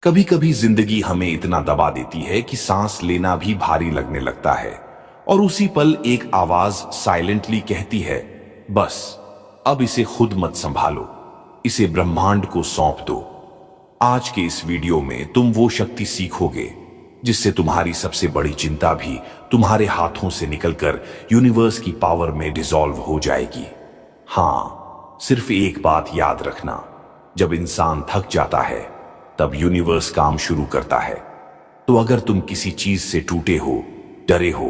कभी कभी जिंदगी हमें इतना दबा देती है कि सांस लेना भी भारी लगने लगता है और उसी पल एक आवाज साइलेंटली कहती है, बस अब इसे खुद मत संभालो, इसे ब्रह्मांड को सौंप दो। आज के इस वीडियो में तुम वो शक्ति सीखोगे जिससे तुम्हारी सबसे बड़ी चिंता भी तुम्हारे हाथों से निकलकर यूनिवर्स की पावर में डिसॉल्व हो जाएगी। हां, सिर्फ एक बात याद रखना, जब इंसान थक जाता है तब यूनिवर्स काम शुरू करता है। तो अगर तुम किसी चीज से टूटे हो, डरे हो,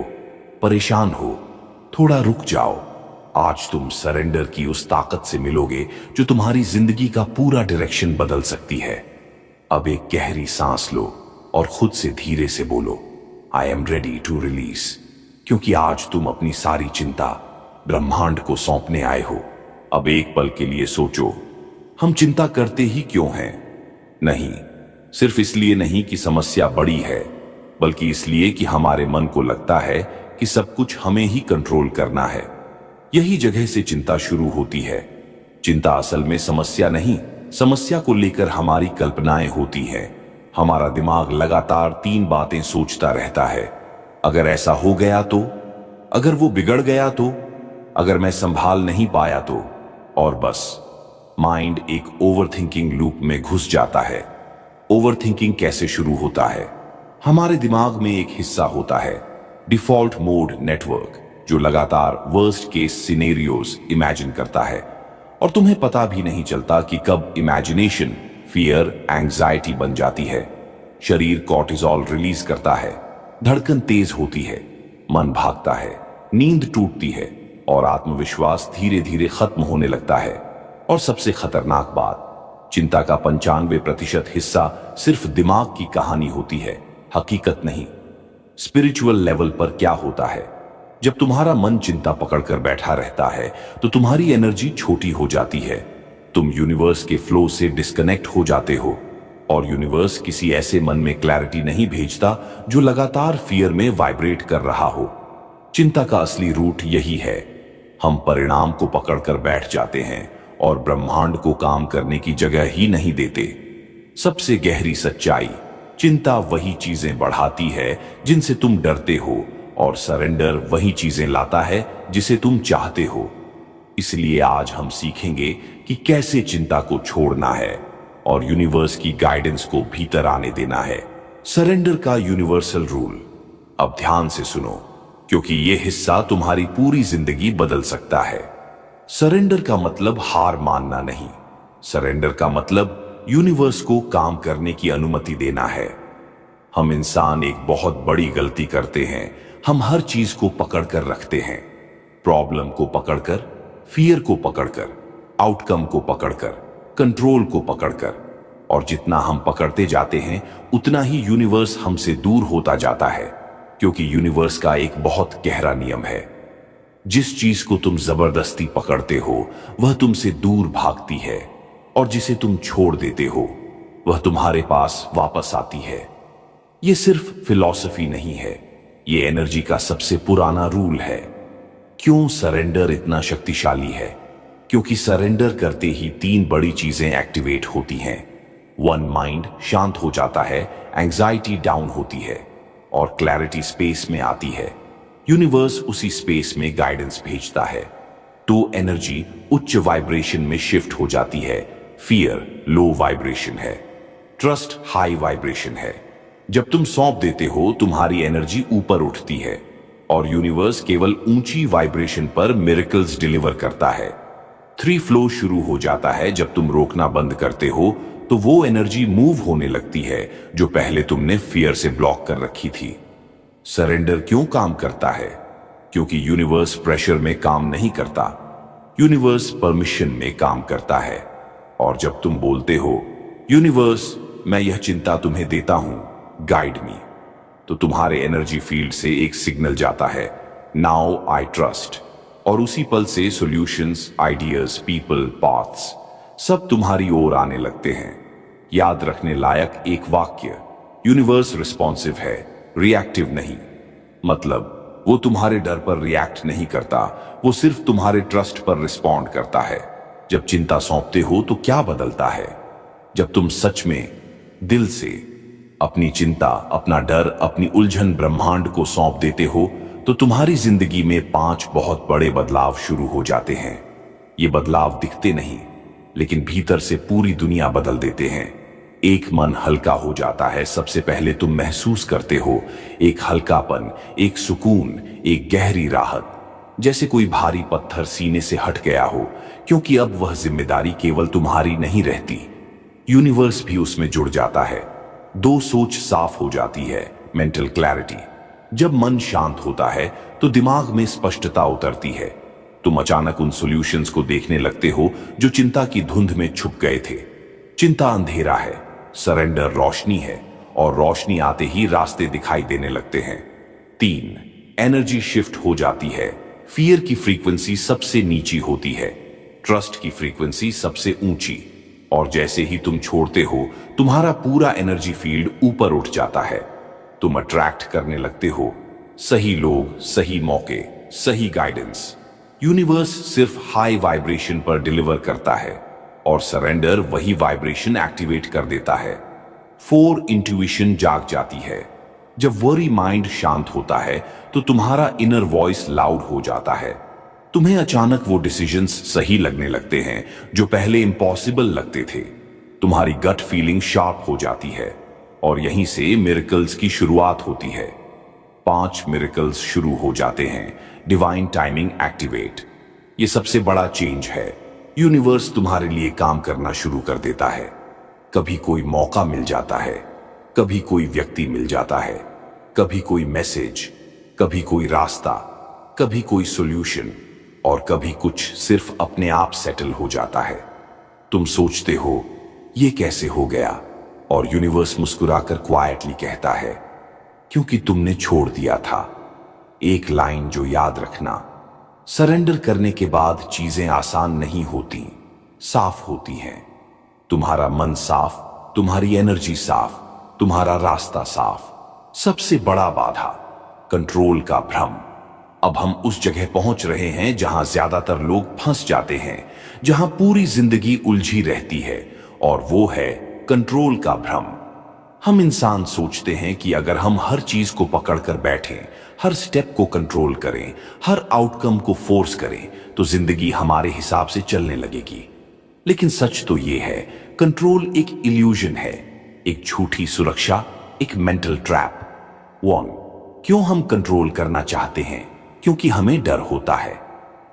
परेशान हो, थोड़ा रुक जाओ। आज तुम सरेंडर की उस ताकत से मिलोगे जो तुम्हारी जिंदगी का पूरा डायरेक्शन बदल सकती है। अब एक गहरी सांस लो और खुद से धीरे से बोलो, I am ready to release. क्योंकि आज तुम अपनी सारी चिंता ब्रह्मांड को सौंपने आए हो। अब एक पल के लिए सोचो, हम चिंता करते ही क्यों हैं? नहीं, सिर्फ इसलिए नहीं कि समस्या बड़ी है, बल्कि इसलिए कि हमारे मन को लगता है कि सब कुछ हमें ही कंट्रोल करना है। यही जगह से चिंता शुरू होती है। चिंता असल में समस्या नहीं, समस्या को लेकर हमारी कल्पनाएं होती हैं। हमारा दिमाग लगातार 3 बातें सोचता रहता है। अगर ऐसा हो गया तो, अगर वो बिगड़ गया तो, अगर मैं संभाल नहीं पाया तो, और बस माइंड एक ओवरथिंकिंग लूप में घुस जाता है। ओवरथिंकिंग कैसे शुरू होता है? हमारे दिमाग में एक हिस्सा होता है, डिफॉल्ट मोड नेटवर्क, जो लगातार वर्स्ट केस सिनेरियोज इमेजिन करता है और तुम्हें पता भी नहीं चलता कि कब इमेजिनेशन फियर एंजाइटी बन जाती है। शरीर कॉर्टिसोल रिलीज करता है, धड़कन तेज होती है, मन भागता है, नींद टूटती है और आत्मविश्वास धीरे धीरे खत्म होने लगता है। और सबसे खतरनाक बात, चिंता का 95% हिस्सा सिर्फ दिमाग की कहानी होती है, हकीकत नहीं। स्पिरिचुअल लेवल पर क्या होता है? जब तुम्हारा मन चिंता पकड़कर बैठा रहता है तो तुम्हारी एनर्जी छोटी हो जाती है। तुम यूनिवर्स के फ्लो से डिस्कनेक्ट हो जाते हो और यूनिवर्स किसी ऐसे मन में क्लैरिटी नहीं भेजता जो लगातार फियर में वाइब्रेट कर रहा हो। चिंता का असली रूट यही है, हम परिणाम को पकड़कर बैठ जाते हैं और ब्रह्मांड को काम करने की जगह ही नहीं देते। सबसे गहरी सच्चाई, चिंता वही चीजें बढ़ाती है जिनसे तुम डरते हो और सरेंडर वही चीजें लाता है जिसे तुम चाहते हो। इसलिए आज हम सीखेंगे कि कैसे चिंता को छोड़ना है और यूनिवर्स की गाइडेंस को भीतर आने देना है। सरेंडर का यूनिवर्सल रूल। अब ध्यान से सुनो, क्योंकि यह हिस्सा तुम्हारी पूरी जिंदगी बदल सकता है। सरेंडर का मतलब हार मानना नहीं, सरेंडर का मतलब यूनिवर्स को काम करने की अनुमति देना है। हम इंसान एक बहुत बड़ी गलती करते हैं, हम हर चीज को पकड़कर रखते हैं। प्रॉब्लम को पकड़कर, फियर को पकड़कर, आउटकम को पकड़कर, कंट्रोल को पकड़कर। और जितना हम पकड़ते जाते हैं उतना ही यूनिवर्स हमसे दूर होता जाता है। क्योंकि यूनिवर्स का एक बहुत गहरा नियम है, जिस चीज को तुम जबरदस्ती पकड़ते हो वह तुमसे दूर भागती है और जिसे तुम छोड़ देते हो वह तुम्हारे पास वापस आती है। यह सिर्फ फिलॉसफी नहीं है, यह एनर्जी का सबसे पुराना रूल है। क्यों सरेंडर इतना शक्तिशाली है? क्योंकि सरेंडर करते ही 3 बड़ी चीजें एक्टिवेट होती हैं। 1, माइंड शांत हो जाता है, एंजाइटी डाउन होती है और क्लैरिटी स्पेस में आती है। यूनिवर्स उसी स्पेस में गाइडेंस भेजता है। 2, एनर्जी उच्च वाइब्रेशन में शिफ्ट हो जाती है। फियर लो वाइब्रेशन है, ट्रस्ट हाई वाइब्रेशन है। जब तुम सौंप देते हो तुम्हारी एनर्जी ऊपर उठती है और यूनिवर्स केवल ऊंची वाइब्रेशन पर मिरेकल्स डिलीवर करता है। 3, फ्लो शुरू हो जाता है। जब तुम रोकना बंद करते हो तो वो एनर्जी मूव होने लगती है जो पहले तुमने फियर से ब्लॉक कर रखी थी। सरेंडर क्यों काम करता है? क्योंकि यूनिवर्स प्रेशर में काम नहीं करता, यूनिवर्स परमिशन में काम करता है। और जब तुम बोलते हो, यूनिवर्स मैं यह चिंता तुम्हें देता हूं, गाइड मी, तो तुम्हारे एनर्जी फील्ड से एक सिग्नल जाता है, नाउ आई ट्रस्ट। और उसी पल से सॉल्यूशंस, आइडियाज, पीपल, पाथ्स सब तुम्हारी ओर आने लगते हैं। याद रखने लायक एक वाक्य, यूनिवर्स रिस्पॉन्सिव है, रिएक्टिव नहीं। मतलब वो तुम्हारे डर पर रिएक्ट नहीं करता, वो सिर्फ तुम्हारे ट्रस्ट पर रिस्पॉन्ड करता है। जब चिंता सौंपते हो तो क्या बदलता है? जब तुम सच में दिल से अपनी चिंता, अपना डर, अपनी उलझन ब्रह्मांड को सौंप देते हो तो तुम्हारी जिंदगी में 5 बहुत बड़े बदलाव शुरू हो जाते हैं। ये बदलाव दिखते नहीं, लेकिन भीतर से पूरी दुनिया बदल देते हैं। एक, मन हल्का हो जाता है। सबसे पहले तुम महसूस करते हो एक हल्कापन, एक सुकून, एक गहरी राहत, जैसे कोई भारी पत्थर सीने से हट गया हो, क्योंकि अब वह जिम्मेदारी केवल तुम्हारी नहीं रहती, यूनिवर्स भी उसमें जुड़ जाता है। 2, सोच साफ हो जाती है, मेंटल क्लैरिटी। जब मन शांत होता है तो दिमाग में स्पष्टता उतरती है। तुम अचानक उन सॉल्यूशंस को देखने लगते हो जो चिंता की धुंध में छुप गए थे। चिंता अंधेरा है, सरेंडर रोशनी है, और रोशनी आते ही रास्ते दिखाई देने लगते हैं। 3, एनर्जी शिफ्ट हो जाती है। फियर की फ्रीक्वेंसी सबसे नीची होती है, ट्रस्ट की फ्रीक्वेंसी सबसे ऊंची, और जैसे ही तुम छोड़ते हो तुम्हारा पूरा एनर्जी फील्ड ऊपर उठ जाता है। तुम अट्रैक्ट करने लगते हो सही लोग, सही मौके, सही गाइडेंस। यूनिवर्स सिर्फ हाई वाइब्रेशन पर डिलीवर करता है, और सरेंडर वही वाइब्रेशन एक्टिवेट कर देता है। 4, इंट्यूशन जाग जाती है। जब वरी माइंड शांत होता है तो तुम्हारा इनर वॉइस लाउड हो जाता है। तुम्हें अचानक वो डिसीजंस सही लगने लगते हैं जो पहले इम्पॉसिबल लगते थे। तुम्हारी गट फीलिंग शार्प हो जाती है, और यहीं से मिरेकल्स की शुरुआत होती है। 5 मिरेकल्स शुरू हो जाते हैं। Divine timing activate. ये सबसे बड़ा चेंज है। यूनिवर्स तुम्हारे लिए काम करना शुरू कर देता है। कभी कोई मौका मिल जाता है, कभी कोई व्यक्ति मिल जाता है, कभी कोई मैसेज, कभी कोई रास्ता, कभी कोई सॉल्यूशन, और कभी कुछ सिर्फ अपने आप सेटल हो जाता है। तुम सोचते हो ये कैसे हो गया, और यूनिवर्स मुस्कुराकर क्वाइटली कहता है क्योंकि तुमने छोड़ दिया था। एक लाइन जो याद रखना, सरेंडर करने के बाद चीजें आसान नहीं होती, साफ होती हैं। तुम्हारा मन साफ, तुम्हारी एनर्जी साफ, तुम्हारा रास्ता साफ। सबसे बड़ा बाधा, कंट्रोल का भ्रम। अब हम उस जगह पहुंच रहे हैं जहां ज्यादातर लोग फंस जाते हैं, जहां पूरी जिंदगी उलझी रहती है, और वो है कंट्रोल का भ्रम। हम इंसान सोचते हैं कि अगर हम हर चीज को पकड़कर बैठें, हर स्टेप को कंट्रोल करें, हर आउटकम को फोर्स करें, तो जिंदगी हमारे हिसाब से चलने लगेगी। लेकिन सच तो ये है, कंट्रोल एक इल्यूजन है, एक झूठी सुरक्षा, एक मेंटल ट्रैप। 1, क्यों हम कंट्रोल करना चाहते हैं? क्योंकि हमें डर होता है।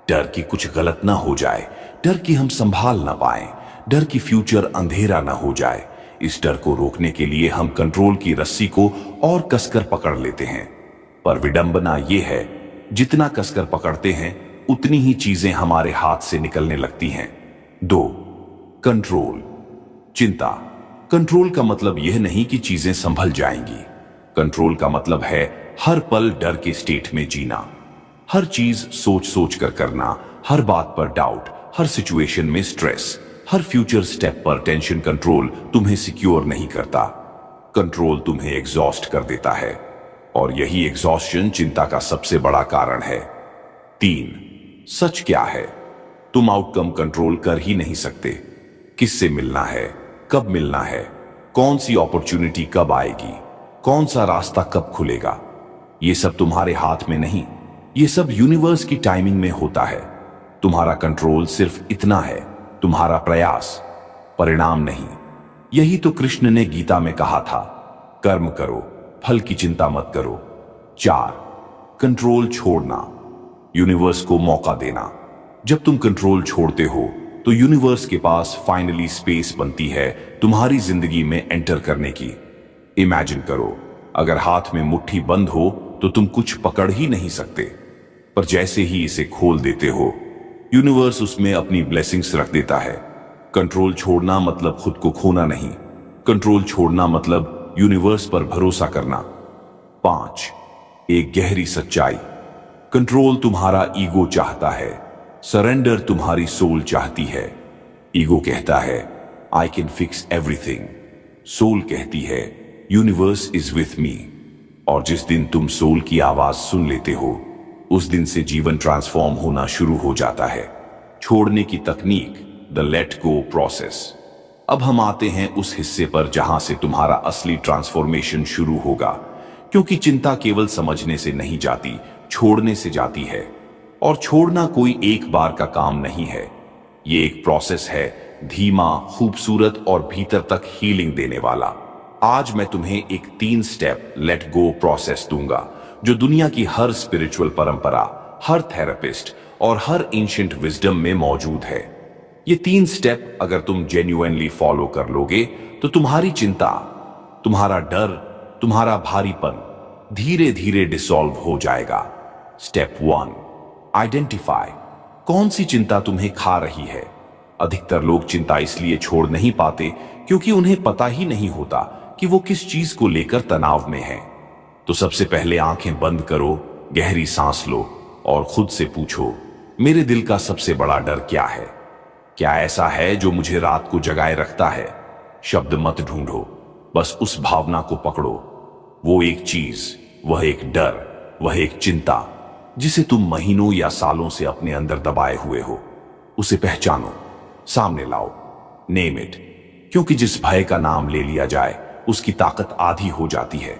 डर कि कुछ गलत ना हो जाए, डर कि हम संभाल ना पाए, डर कि फ्यूचर अंधेरा ना हो जाए। इस डर को रोकने के लिए हम कंट्रोल की रस्सी को और कसकर पकड़ लेते हैं। पर विडंबना यह है, जितना कसकर पकड़ते हैं उतनी ही चीजें हमारे हाथ से निकलने लगती हैं। 2, कंट्रोल, चिंता। कंट्रोल का मतलब यह नहीं कि चीजें संभल जाएंगी। कंट्रोल का मतलब है हर पल डर के स्टेट में जीना, हर चीज सोच सोच कर करना, हर बात पर डाउट, हर सिचुएशन में स्ट्रेस, हर फ्यूचर स्टेप पर टेंशन। कंट्रोल तुम्हें सिक्योर नहीं करता, कंट्रोल तुम्हें एग्जॉस्ट कर देता है, और यही एग्जॉस्शन चिंता का सबसे बड़ा कारण है। 3, सच क्या है? तुम आउटकम कंट्रोल कर ही नहीं सकते। किससे मिलना है, कब मिलना है, कौन सी अपॉर्चुनिटी कब आएगी, कौन सा रास्ता कब खुलेगा, ये सब तुम्हारे हाथ में नहीं। ये सब यूनिवर्स की टाइमिंग में होता है। तुम्हारा कंट्रोल सिर्फ इतना है, तुम्हारा प्रयास, परिणाम नहीं। यही तो कृष्ण ने गीता में कहा था, कर्म करो, फल की चिंता मत करो। 4, कंट्रोल छोड़ना, यूनिवर्स को मौका देना। जब तुम कंट्रोल छोड़ते हो तो यूनिवर्स के पास फाइनली स्पेस बनती है तुम्हारी जिंदगी में एंटर करने की। इमेजिन करो, अगर हाथ में मुट्ठी बंद हो तो तुम कुछ पकड़ ही नहीं सकते, पर जैसे ही इसे खोल देते हो यूनिवर्स उसमें अपनी ब्लेसिंग्स रख देता है। कंट्रोल छोड़ना मतलब खुद को खोना नहीं, कंट्रोल छोड़ना मतलब यूनिवर्स पर भरोसा करना। 5, एक गहरी सच्चाई। कंट्रोल तुम्हारा ईगो चाहता है, सरेंडर तुम्हारी सोल चाहती है। ईगो कहता है I can fix everything, soul कहती है यूनिवर्स इज विथ मी। और जिस दिन तुम सोल की आवाज सुन लेते हो उस दिन से जीवन ट्रांसफॉर्म होना शुरू हो जाता है। छोड़ने की तकनीक, द लेट गो प्रोसेस। अब हम आते हैं उस हिस्से पर जहां से तुम्हारा असली ट्रांसफॉर्मेशन शुरू होगा, क्योंकि चिंता केवल समझने से नहीं जाती, छोड़ने से जाती है। और छोड़ना कोई एक बार का काम नहीं है, ये एक प्रोसेस है, धीमा, खूबसूरत और भीतर तक हीलिंग देने वाला। आज मैं तुम्हें एक 3 स्टेप लेट गो प्रोसेस दूंगा, जो दुनिया की हर स्पिरिचुअल परंपरा, हर थेरेपिस्ट और हर एंशिएंट विजडम में मौजूद है। ये 3 स्टेप अगर तुम जेन्युइनली फॉलो कर लोगे तो तुम्हारी चिंता, तुम्हारा डर, तुम्हारा भारीपन धीरे धीरे डिसॉल्व हो जाएगा। Step 1, identify. कौन सी चिंता तुम्हें खा रही है? अधिकतर लोग चिंता इसलिए छोड़ नहीं पाते क्योंकि उन्हें पता ही नहीं होता कि वो किस चीज को लेकर तनाव में है। तो सबसे पहले आंखें बंद करो, गहरी सांस लो और खुद से पूछो, मेरे दिल का सबसे बड़ा डर क्या है? क्या ऐसा है जो मुझे रात को जगाए रखता है? शब्द मत ढूंढो, बस उस भावना को पकड़ो। वो एक चीज, वह एक डर, वह एक चिंता जिसे तुम महीनों या सालों से अपने अंदर दबाए हुए हो, उसे पहचानो, सामने लाओ, नेम इट। क्योंकि जिस भय का नाम ले लिया जाए उसकी ताकत आधी हो जाती है।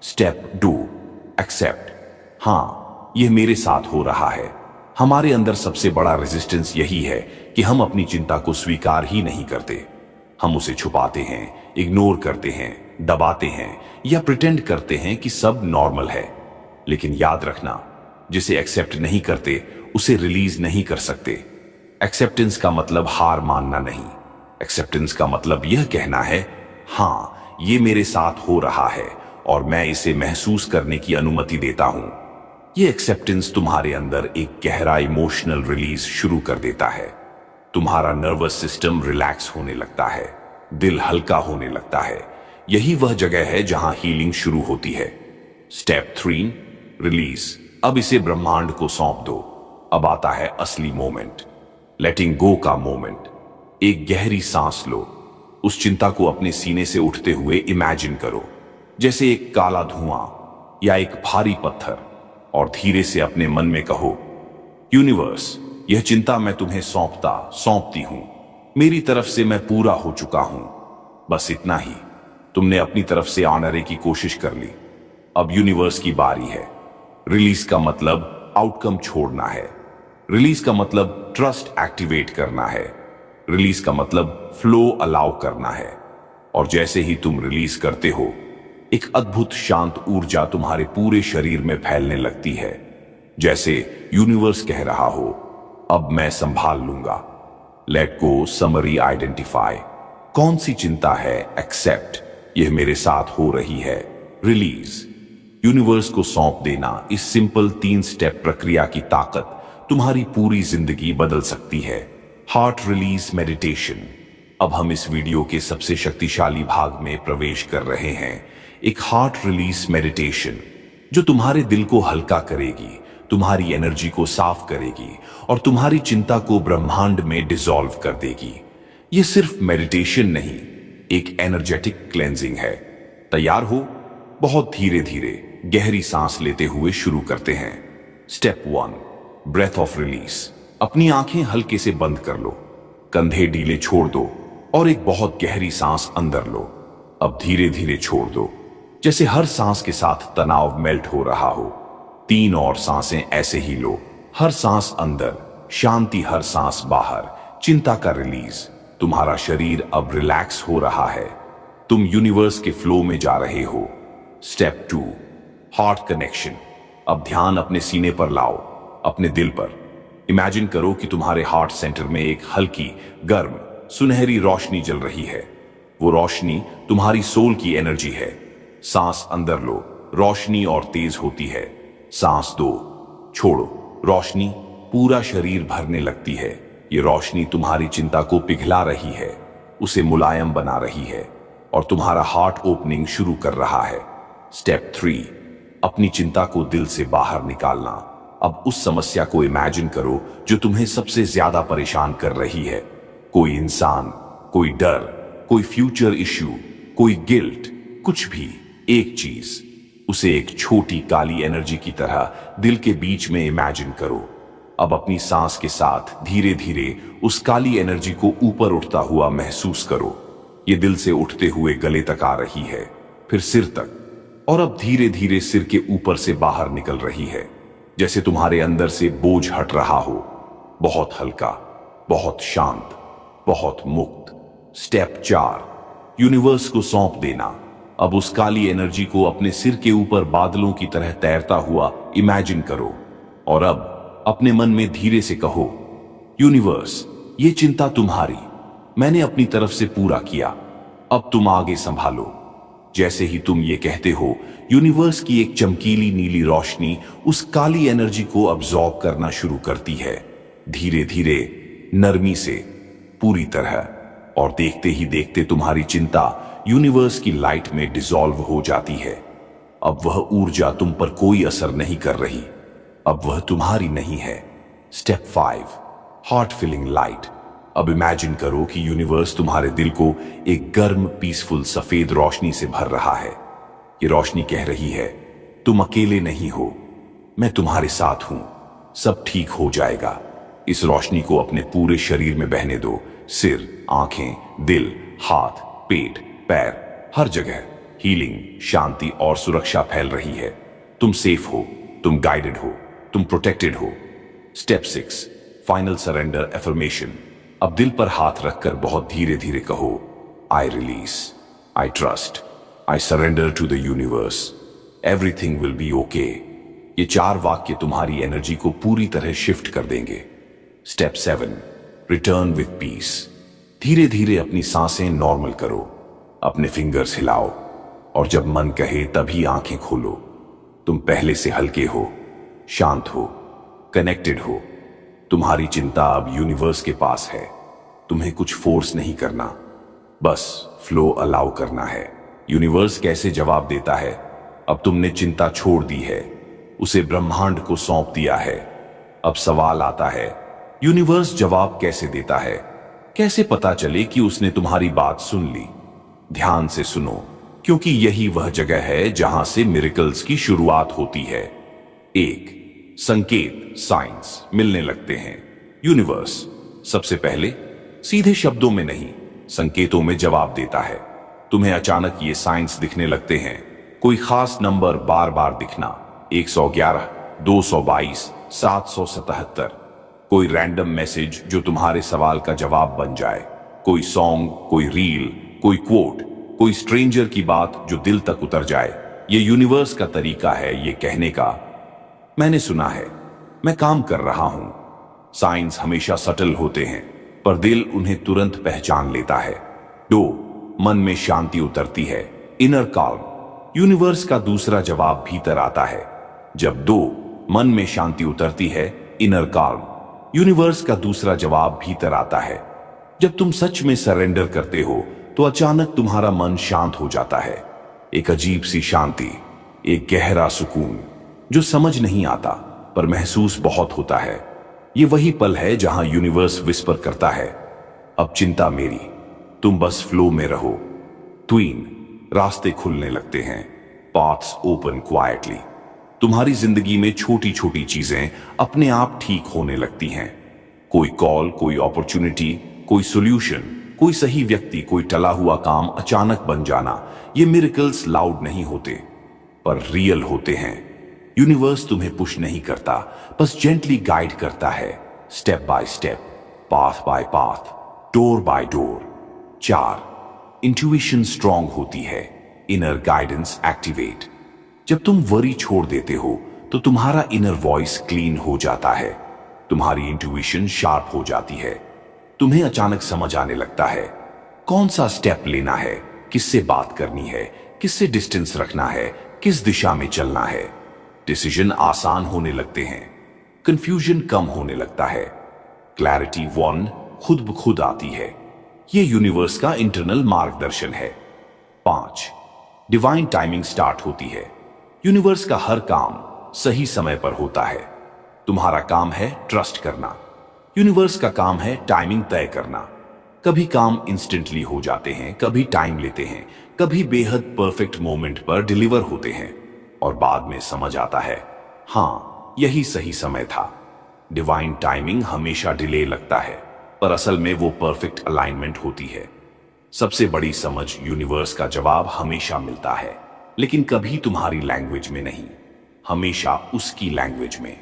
Step 2, accept. हां, यह मेरे साथ हो रहा है। हमारे अंदर सबसे बड़ा रेजिस्टेंस यही है कि हम अपनी चिंता को स्वीकार ही नहीं करते। हम उसे छुपाते हैं, इग्नोर करते हैं, दबाते हैं या प्रिटेंड करते हैं कि सब नॉर्मल है। लेकिन याद रखना, जिसे एक्सेप्ट नहीं करते उसे रिलीज नहीं कर सकते। एक्सेप्टेंस का मतलब हार मानना नहीं। एक्सेप्टेंस का मतलब यह कहना है, हां, ये मेरे साथ हो रहा है और मैं इसे महसूस करने की अनुमति देता हूं। ये एक्सेप्टेंस तुम्हारे अंदर एक गहरा इमोशनल रिलीज शुरू कर देता है। तुम्हारा नर्वस सिस्टम रिलैक्स होने लगता है, दिल हल्का होने लगता है। यही वह जगह है जहां हीलिंग शुरू होती है। Step 3, release. अब इसे ब्रह्मांड को सौंप दो। अब आता है असली मोमेंट, लेटिंग गो का मोमेंट। एक गहरी सांस लो। उस चिंता को अपने सीने से उठते हुए इमेजिन करो, जैसे एक काला धुआं या एक भारी पत्थर, और धीरे से अपने मन में कहो, यूनिवर्स, यह चिंता मैं तुम्हें सौंपती हूं। मेरी तरफ से मैं पूरा हो चुका हूं। बस इतना ही। तुमने अपनी तरफ से ऑनर की कोशिश कर ली। अब यूनिवर्स की बारी है। रिलीज का मतलब आउटकम छोड़ना है। रिलीज का मतलब ट्रस्ट एक्टिवेट करना है। रिलीज का मतलब फ्लो अलाउ करना है। और जैसे ही तुम रिलीज करते हो, एक अद्भुत शांत ऊर्जा तुम्हारे पूरे शरीर में फैलने लगती है, जैसे यूनिवर्स कह रहा हो, अब मैं संभाल लूंगा। Let go, summary, identify. कौन सी चिंता है? एक्सेप्ट, यह मेरे साथ हो रही है। रिलीज, यूनिवर्स को सौंप देना। इस सिंपल 3 स्टेप प्रक्रिया की ताकत तुम्हारी पूरी जिंदगी बदल सकती है। Heart release meditation. अब हम इस वीडियो के सबसे शक्तिशाली भाग में प्रवेश कर रहे हैं, एक हार्ट रिलीज मेडिटेशन जो तुम्हारे दिल को हल्का करेगी, तुम्हारी एनर्जी को साफ करेगी और तुम्हारी चिंता को ब्रह्मांड में डिसॉल्व कर देगी। यह सिर्फ मेडिटेशन नहीं, एक एनर्जेटिक क्लेंजिंग है। तैयार हो? बहुत धीरे धीरे गहरी सांस लेते हुए शुरू करते हैं। Step 1, breath of release. अपनी आंखें हल्के से बंद कर लो, कंधे ढीले छोड़ दो और एक बहुत गहरी सांस अंदर लो। अब धीरे धीरे छोड़ दो, जैसे हर सांस के साथ तनाव मेल्ट हो रहा हो। 3 और सांसें ऐसे ही लो। हर सांस अंदर शांति, हर सांस बाहर चिंता का रिलीज। तुम्हारा शरीर अब रिलैक्स हो रहा है। तुम यूनिवर्स के फ्लो में जा रहे हो। Step 2, heart connection. अब ध्यान अपने सीने पर लाओ, अपने दिल पर। इमेजिन करो कि तुम्हारे हार्ट सेंटर में एक हल्की, गर्म, सुनहरी रोशनी जल रही है। वो रोशनी तुम्हारी सोल की एनर्जी है। सांस अंदर लो, रोशनी और तेज होती है। सांस दो, छोड़ो, रोशनी पूरा शरीर भरने लगती है। ये रोशनी तुम्हारी चिंता को पिघला रही है, उसे मुलायम बना रही है और तुम्हारा हार्ट ओपनिंग शुरू कर रहा है। स्टेप 3, अपनी चिंता को दिल से बाहर निकालना। अब उस समस्या को इमेजिन करो जो तुम्हें सबसे ज्यादा परेशान कर रही है। कोई इंसान, कोई डर, कोई फ्यूचर इश्यू, कोई गिल्ट, कुछ भी। एक चीज, उसे एक छोटी काली एनर्जी की तरह दिल के बीच में इमेजिन करो। अब अपनी सांस के साथ धीरे धीरे उस काली एनर्जी को ऊपर उठता हुआ महसूस करो। ये दिल से उठते हुए गले तक आ रही है, फिर सिर तक, और अब धीरे धीरे सिर के ऊपर से बाहर निकल रही है, जैसे तुम्हारे अंदर से बोझ हट रहा हो। बहुत हल्का, बहुत शांत, बहुत मुक्त। स्टेप 4, यूनिवर्स को सौंप देना। अब उस काली एनर्जी को अपने सिर के ऊपर बादलों की तरह तैरता हुआ इमेजिन करो, और अब अपने मन में धीरे से कहो, यूनिवर्स, ये चिंता तुम्हारी, मैंने अपनी तरफ से पूरा किया, अब तुम आगे संभालो। जैसे ही तुम ये कहते हो, यूनिवर्स की एक चमकीली नीली रोशनी उस काली एनर्जी को अब्सॉर्ब करना शुरू करती है, धीरे धीरे, नरमी से, पूरी तरह। और देखते ही देखते तुम्हारी चिंता यूनिवर्स की लाइट में डिसॉल्व हो जाती है। अब वह ऊर्जा तुम पर कोई असर नहीं कर रही, अब वह तुम्हारी नहीं है। Step 5, heart feeling light. अब इमेजिन करो कि यूनिवर्स तुम्हारे दिल को एक गर्म, पीसफुल सफेद रोशनी से भर रहा है। ये रोशनी कह रही है, तुम अकेले नहीं हो, मैं तुम्हारे साथ हूं, सब ठीक हो जाएगा। इस रोशनी को अपने पूरे शरीर में बहने दो, सिर, आंखें, दिल, हाथ, पेट, पैर, हर जगह हीलिंग, शांति और सुरक्षा फैल रही है। तुम सेफ हो, तुम गाइडेड हो, तुम प्रोटेक्टेड हो। Step 6, final surrender affirmation. अब दिल पर हाथ रखकर बहुत धीरे धीरे कहो, I release, I trust, I surrender to the universe, everything will be okay. ये 4 वाक्य तुम्हारी एनर्जी को पूरी तरह शिफ्ट कर देंगे। Step 7, return with peace. धीरे धीरे अपनी सांसें नॉर्मल करो, अपने फिंगर्स हिलाओ, और जब मन कहे तभी आंखें खोलो। तुम पहले से हल्के हो, शांत हो, कनेक्टेड हो। तुम्हारी चिंता अब यूनिवर्स के पास है, तुम्हें कुछ फोर्स नहीं करना, बस फ्लो अलाउ करना है। यूनिवर्स कैसे जवाब देता है? अब तुमने चिंता छोड़ दी है, उसे ब्रह्मांड को सौंप दिया है। अब सवाल आता है, यूनिवर्स जवाब कैसे देता है? कैसे पता चले कि उसने तुम्हारी बात सुन ली? ध्यान से सुनो, क्योंकि यही वह जगह है जहां से मिरेकल्स की शुरुआत होती है। 1, संकेत, साइंस मिलने लगते हैं। यूनिवर्स सबसे पहले सीधे शब्दों में नहीं, संकेतों में जवाब देता है। तुम्हें अचानक ये साइंस दिखने लगते हैं। कोई खास नंबर बार बार दिखना, 111, 222, 777। कोई रैंडम मैसेज जो तुम्हारे सवाल का जवाब बन जाए। कोई सॉन्ग, कोई रील, कोई क्वोट, कोई स्ट्रेंजर की बात जो दिल तक उतर जाए। ये यूनिवर्स का तरीका है ये कहने का, मैंने सुना है, मैं काम कर रहा हूं। साइंस हमेशा सटल होते हैं, पर दिल उन्हें तुरंत पहचान लेता है। 2, मन में शांति उतरती है, इनर काल्म। यूनिवर्स का दूसरा जवाब भीतर आता है। जब 2, मन में शांति उतरती है, इनर काल्म, यूनिवर्स का दूसरा जवाब भीतर आता है। जब तुम सच में सरेंडर करते हो तो अचानक तुम्हारा मन शांत हो जाता है। एक अजीब सी शांति, एक गहरा सुकून जो समझ नहीं आता पर महसूस बहुत होता है। ये वही पल है जहां यूनिवर्स विस्पर करता है, अब चिंता मेरी, तुम बस फ्लो में रहो। ट्वीन, रास्ते खुलने लगते हैं, पाथ्स ओपन क्वाइटली। तुम्हारी जिंदगी में छोटी छोटी चीजें अपने आप ठीक होने लगती हैं। कोई कॉल, कोई अपॉर्चुनिटी, कोई सॉल्यूशन, कोई सही व्यक्ति, कोई टला हुआ काम अचानक बन जाना। ये मिरेकल्स लाउड नहीं होते पर रियल होते हैं। यूनिवर्स तुम्हें पुश नहीं करता, बस जेंटली गाइड करता है, step by step, path by path, door by door. 4, intuition strong होती है, इनर गाइडेंस एक्टिवेट। जब तुम वरी छोड़ देते हो तो तुम्हारा इनर वॉइस क्लीन हो जाता है, तुम्हारी इंट्यूशन शार्प हो जाती है। तुम्हें अचानक समझ आने लगता है कौन सा स्टेप लेना है, किससे बात करनी है, किससे डिस्टेंस रखना है, किस दिशा में चलना है। डिसीजन आसान होने लगते हैं, कंफ्यूजन कम होने लगता है, क्लैरिटी 1 खुद ब खुद आती है। ये यूनिवर्स का इंटरनल मार्गदर्शन है। 5, डिवाइन टाइमिंग स्टार्ट होती है। यूनिवर्स का हर काम सही समय पर होता है। तुम्हारा काम है ट्रस्ट करना, यूनिवर्स का काम है टाइमिंग तय करना। कभी काम इंस्टेंटली हो जाते हैं, कभी टाइम लेते हैं, कभी बेहद परफेक्ट मोमेंट पर डिलीवर होते हैं, और बाद में समझ आता है हाँ यही सही समय था। डिवाइन टाइमिंग हमेशा डिले लगता है, पर असल में वो परफेक्ट अलाइनमेंट होती है। सबसे बड़ी समझ यूनिवर्स का जवाब हमेशा मिलता है, लेकिन कभी तुम्हारी लैंग्वेज में नहीं, हमेशा उसकी लैंग्वेज में।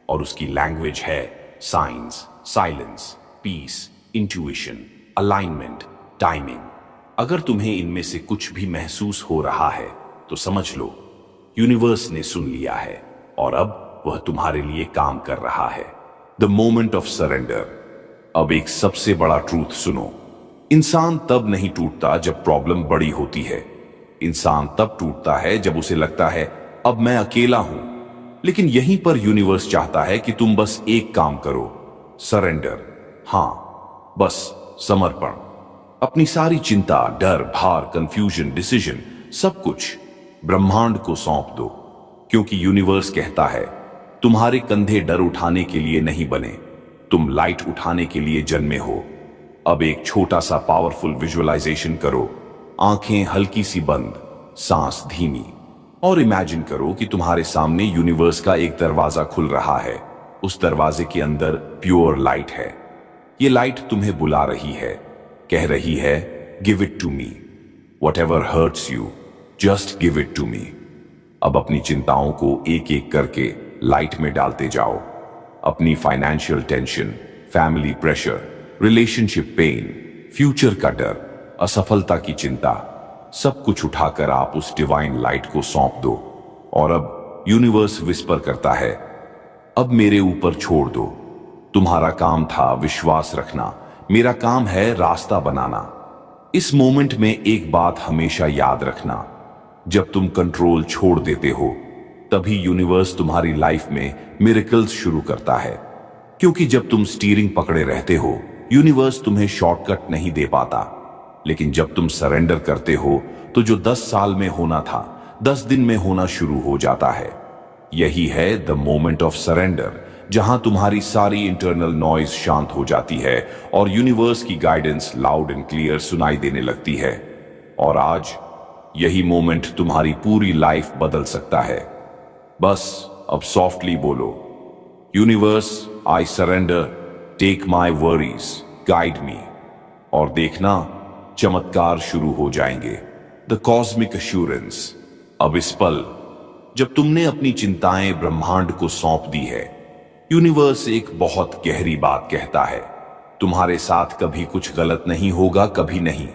और उसकी लैंग्वेज है science, silence, peace, intuition, alignment, timing. अगर तुम्हें इनमें से कुछ भी महसूस हो रहा है तो समझ लो यूनिवर्स ने सुन लिया है और अब वह तुम्हारे लिए काम कर रहा है। The moment of surrender. अब एक सबसे बड़ा ट्रूथ सुनो, इंसान तब नहीं टूटता जब प्रॉब्लम बड़ी होती है। इंसान तब टूटता है जब उसे लगता है अब मैं अकेला हूं। लेकिन यहीं पर यूनिवर्स चाहता है कि तुम बस एक काम करो, सरेंडर। हां, बस समर्पण। अपनी सारी चिंता, डर, भार, कंफ्यूजन, डिसीजन, सब कुछ ब्रह्मांड को सौंप दो। क्योंकि यूनिवर्स कहता है तुम्हारे कंधे डर उठाने के लिए नहीं बने, तुम लाइट उठाने के लिए जन्मे हो। अब एक छोटा सा पावरफुल विजुअलाइजेशन करो, आंखें हल्की सी बंद, सांस धीमी, और इमेजिन करो कि तुम्हारे सामने यूनिवर्स का एक दरवाजा खुल रहा है। उस दरवाजे के अंदर प्योर लाइट है। ये लाइट तुम्हें बुला रही है, कह रही है give it to me, whatever hurts you, just give it to me. अब अपनी चिंताओं को एक एक करके लाइट में डालते जाओ। अपनी financial tension, family pressure, relationship pain, future का डर, असफलता की चिंता, सब कुछ उठाकर आप उस डिवाइन लाइट को सौंप दो। और अब यूनिवर्स विस्पर करता है अब मेरे ऊपर छोड़ दो। तुम्हारा काम था विश्वास रखना, मेरा काम है रास्ता बनाना। इस मोमेंट में एक बात हमेशा याद रखना, जब तुम कंट्रोल छोड़ देते हो तभी यूनिवर्स तुम्हारी लाइफ में मिरेकल्स शुरू करता है। क्योंकि जब तुम स्टीयरिंग पकड़े रहते हो यूनिवर्स तुम्हें शॉर्टकट नहीं दे पाता। लेकिन जब तुम सरेंडर करते हो तो जो 10 साल में होना था 10 दिन में होना शुरू हो जाता है। यही है द मोमेंट ऑफ सरेंडर, जहां तुम्हारी सारी इंटरनल नॉइज शांत हो जाती है और यूनिवर्स की गाइडेंस लाउड एंड क्लियर सुनाई देने लगती है। और आज यही मोमेंट तुम्हारी पूरी लाइफ बदल सकता है। बस अब सॉफ्टली बोलो, universe I surrender, take my worries, guide me. और देखना चमत्कार शुरू हो जाएंगे। The cosmic assurance. अब इस पल जब तुमने अपनी चिंताएं ब्रह्मांड को सौंप दी है, यूनिवर्स एक बहुत गहरी बात कहता है, तुम्हारे साथ कभी कुछ गलत नहीं होगा, कभी नहीं।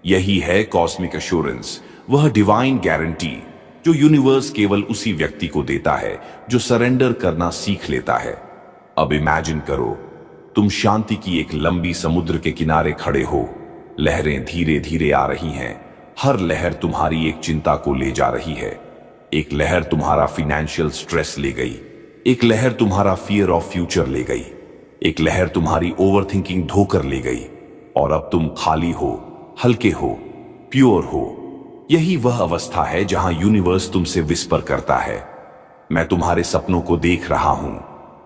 यही है कॉस्मिक एश्योरेंस, वह डिवाइन गारंटी जो यूनिवर्स केवल उसी व्यक्ति को देता है जो सरेंडर करना सीख लेता है। अब इमेजिन करो तुम शांति की एक लंबी समुद्र के किनारे खड़े हो। लहरें धीरे धीरे आ रही हैं, हर लहर तुम्हारी एक चिंता को ले जा रही है। एक लहर तुम्हारा फाइनेंशियल स्ट्रेस ले गई, एक लहर तुम्हारा फियर ऑफ फ्यूचर ले गई, एक लहर तुम्हारी ओवरथिंकिंग धोकर ले गई। और अब तुम खाली हो, हल्के हो, प्योर हो। यही वह अवस्था है जहां यूनिवर्स तुमसे विस्पर करता है, मैं तुम्हारे सपनों को देख रहा हूं,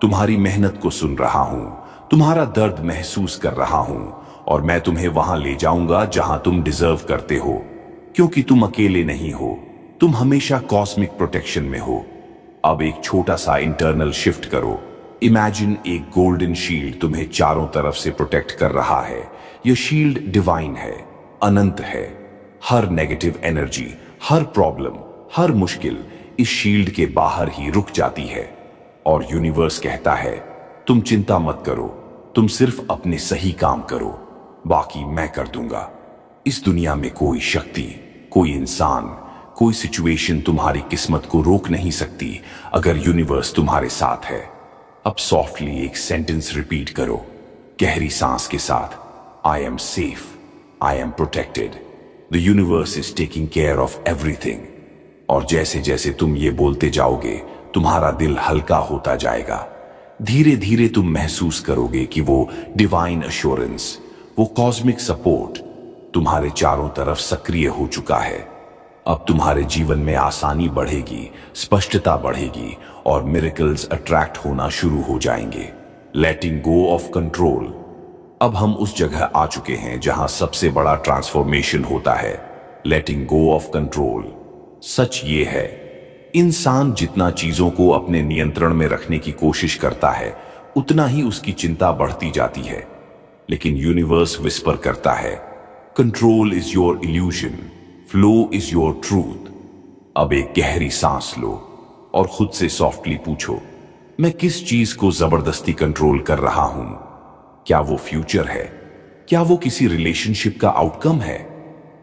तुम्हारी मेहनत को सुन रहा हूं, तुम्हारा दर्द महसूस कर रहा हूं, और मैं तुम्हें वहां ले जाऊंगा जहां तुम डिजर्व करते हो। क्योंकि तुम अकेले नहीं हो, तुम हमेशा कॉस्मिक प्रोटेक्शन में हो। अब एक छोटा सा इंटरनल शिफ्ट करो। इमेजिन एक गोल्डन शील्ड तुम्हें चारों तरफ से प्रोटेक्ट कर रहा है। यह शील्ड डिवाइन है, अनंत है। हर नेगेटिव एनर्जी, हर प्रॉब्लम, हर मुश्किल इस शील्ड के बाहर ही रुक जाती है। और यूनिवर्स कहता है तुम चिंता मत करो, तुम सिर्फ अपने सही काम करो, बाकी मैं कर दूंगा। इस दुनिया में कोई शक्ति, कोई इंसान, कोई सिचुएशन तुम्हारी किस्मत को रोक नहीं सकती अगर यूनिवर्स तुम्हारे साथ है। अब सॉफ्टली एक सेंटेंस रिपीट करो, गहरी सांस के साथ, I am safe, I am protected, the universe is taking care of everything. और जैसे जैसे तुम ये बोलते जाओगे तुम्हारा दिल हल्का होता जाएगा। धीरे धीरे तुम महसूस करोगे कि वो डिवाइन एश्योरेंस, वो कॉस्मिक सपोर्ट तुम्हारे चारों तरफ सक्रिय हो चुका है। अब तुम्हारे जीवन में आसानी बढ़ेगी, स्पष्टता बढ़ेगी और मिरेकल्स अट्रैक्ट होना शुरू हो जाएंगे। लेटिंग गो ऑफ कंट्रोल। अब हम उस जगह आ चुके हैं जहां सबसे बड़ा ट्रांसफॉर्मेशन होता है, लेटिंग गो ऑफ कंट्रोल। सच ये है, इंसान जितना चीजों को अपने नियंत्रण में रखने की कोशिश करता है उतना ही उसकी चिंता बढ़ती जाती है। लेकिन यूनिवर्स विस्पर करता है control is your illusion, flow is your truth. अब एक गहरी सांस लो और खुद से सॉफ्टली पूछो, मैं किस चीज को जबरदस्ती कंट्रोल कर रहा हूं? क्या वो फ्यूचर है? क्या वो किसी रिलेशनशिप का आउटकम है?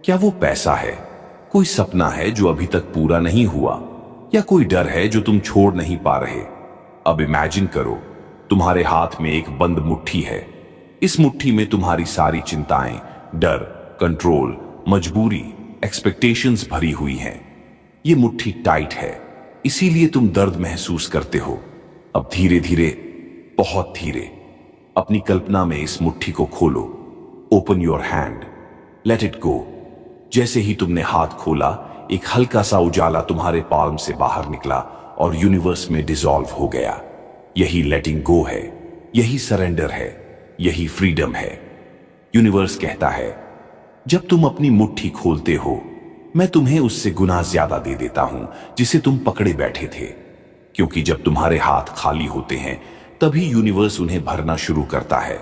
क्या वो पैसा है? कोई सपना है जो अभी तक पूरा नहीं हुआ? या कोई डर है जो तुम छोड़ नहीं पा रहे? अब इमेजिन करो, तुम्हारे हाथ में एक बंद मुट्ठी है। इस मुट्ठी में तुम्हारी सारी चिंताएं, डर, कंट्रोल, मजबूरी, एक्सपेक्टेशंस भरी हुई हैं। ये मुट्ठी टाइट है, इसीलिए तुम दर्द महसूस करते हो। अब धीरे धीरे, बहुत धीरे, अपनी कल्पना में इस मुट्ठी को खोलो। Open your hand, let it go. जैसे ही तुमने हाथ खोला, एक हल्का सा उजाला तुम्हारे पाल्म से बाहर निकला और यूनिवर्स में डिसॉल्व हो गया। यही लेटिंग गो है, यही सरेंडर है, यही फ्रीडम है। यूनिवर्स कहता है, जब तुम अपनी मुट्ठी खोलते हो, मैं तुम्हें उससे गुना ज्यादा दे देता हूं जिसे तुम पकड़े बैठे थे। क्योंकि जब तुम्हारे हाथ खाली होते हैं, तभी यूनिवर्स उन्हें भरना शुरू करता है।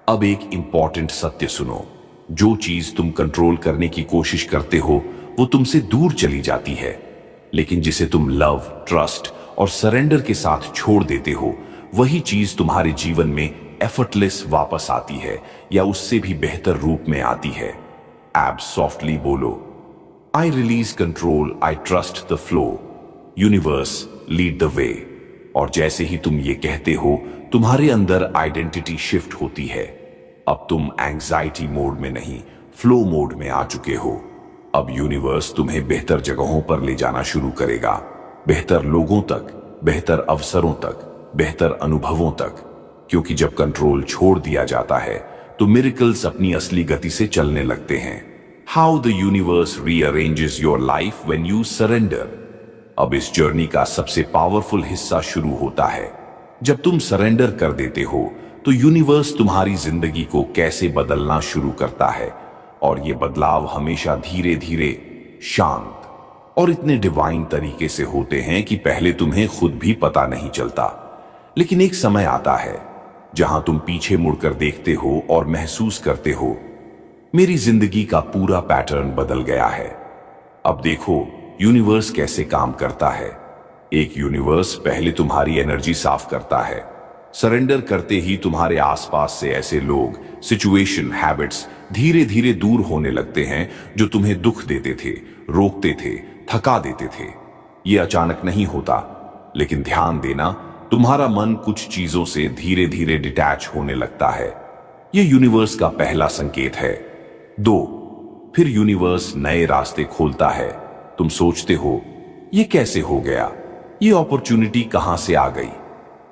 अब एक इंपॉर्टेंट सत्य सुनो, जो चीज तुम कंट्रोल करने की कोशिश करते हो वो तुमसे दूर चली जाती है, लेकिन जिसे तुम लव, ट्रस्ट और सरेंडर के साथ छोड़ देते हो, वही चीज तुम्हारे जीवन में एफर्टलेस वापस आती है या उससे भी बेहतर रूप में आती है। एब्स सॉफ्टली बोलो, I release control, I trust the flow, universe lead the way. और जैसे ही तुम ये कहते हो, तुम्हारे अंदर आइडेंटिटी शिफ्ट होती है। अब तुम एंजाइटी मोड में नहीं, फ्लो मोड में आ चुके हो। अब यूनिवर्स तुम्हें बेहतर जगहों पर ले जाना शुरू करेगा, बेहतर लोगों तक, बेहतर अवसरों तक, बेहतर अनुभवों तक। क्योंकि जब कंट्रोल छोड़ दिया जाता है, तो मिरेकल्स अपनी असली गति से चलने लगते हैं। How the universe rearranges your life when you surrender. अब इस जर्नी का सबसे पावरफुल हिस्सा शुरू होता है। जब तुम सरेंडर कर देते हो, तो यूनिवर्स तुम्हारी जिंदगी को कैसे बदलना शुरू करता है। और ये बदलाव हमेशा धीरे धीरे, शांत और इतने डिवाइन तरीके से होते हैं कि पहले तुम्हें खुद भी पता नहीं चलता। लेकिन एक समय आता है जहां तुम पीछे मुड़कर देखते हो और महसूस करते हो, मेरी जिंदगी का पूरा पैटर्न बदल गया है। अब देखो यूनिवर्स कैसे काम करता है। एक यूनिवर्स पहले तुम्हारी एनर्जी साफ करता है। सरेंडर करते ही तुम्हारे आसपास से ऐसे लोग, सिचुएशन, हैबिट्स धीरे धीरे दूर होने लगते हैं जो तुम्हें दुख देते थे, रोकते थे, थका देते थे। ये अचानक नहीं होता, लेकिन ध्यान देना, तुम्हारा मन कुछ चीजों से धीरे धीरे डिटैच होने लगता है। ये यूनिवर्स का पहला संकेत है। 2, फिर यूनिवर्स नए रास्ते खोलता है। तुम सोचते हो, ये कैसे हो गया? ये अपॉर्चुनिटी कहां से आ गई?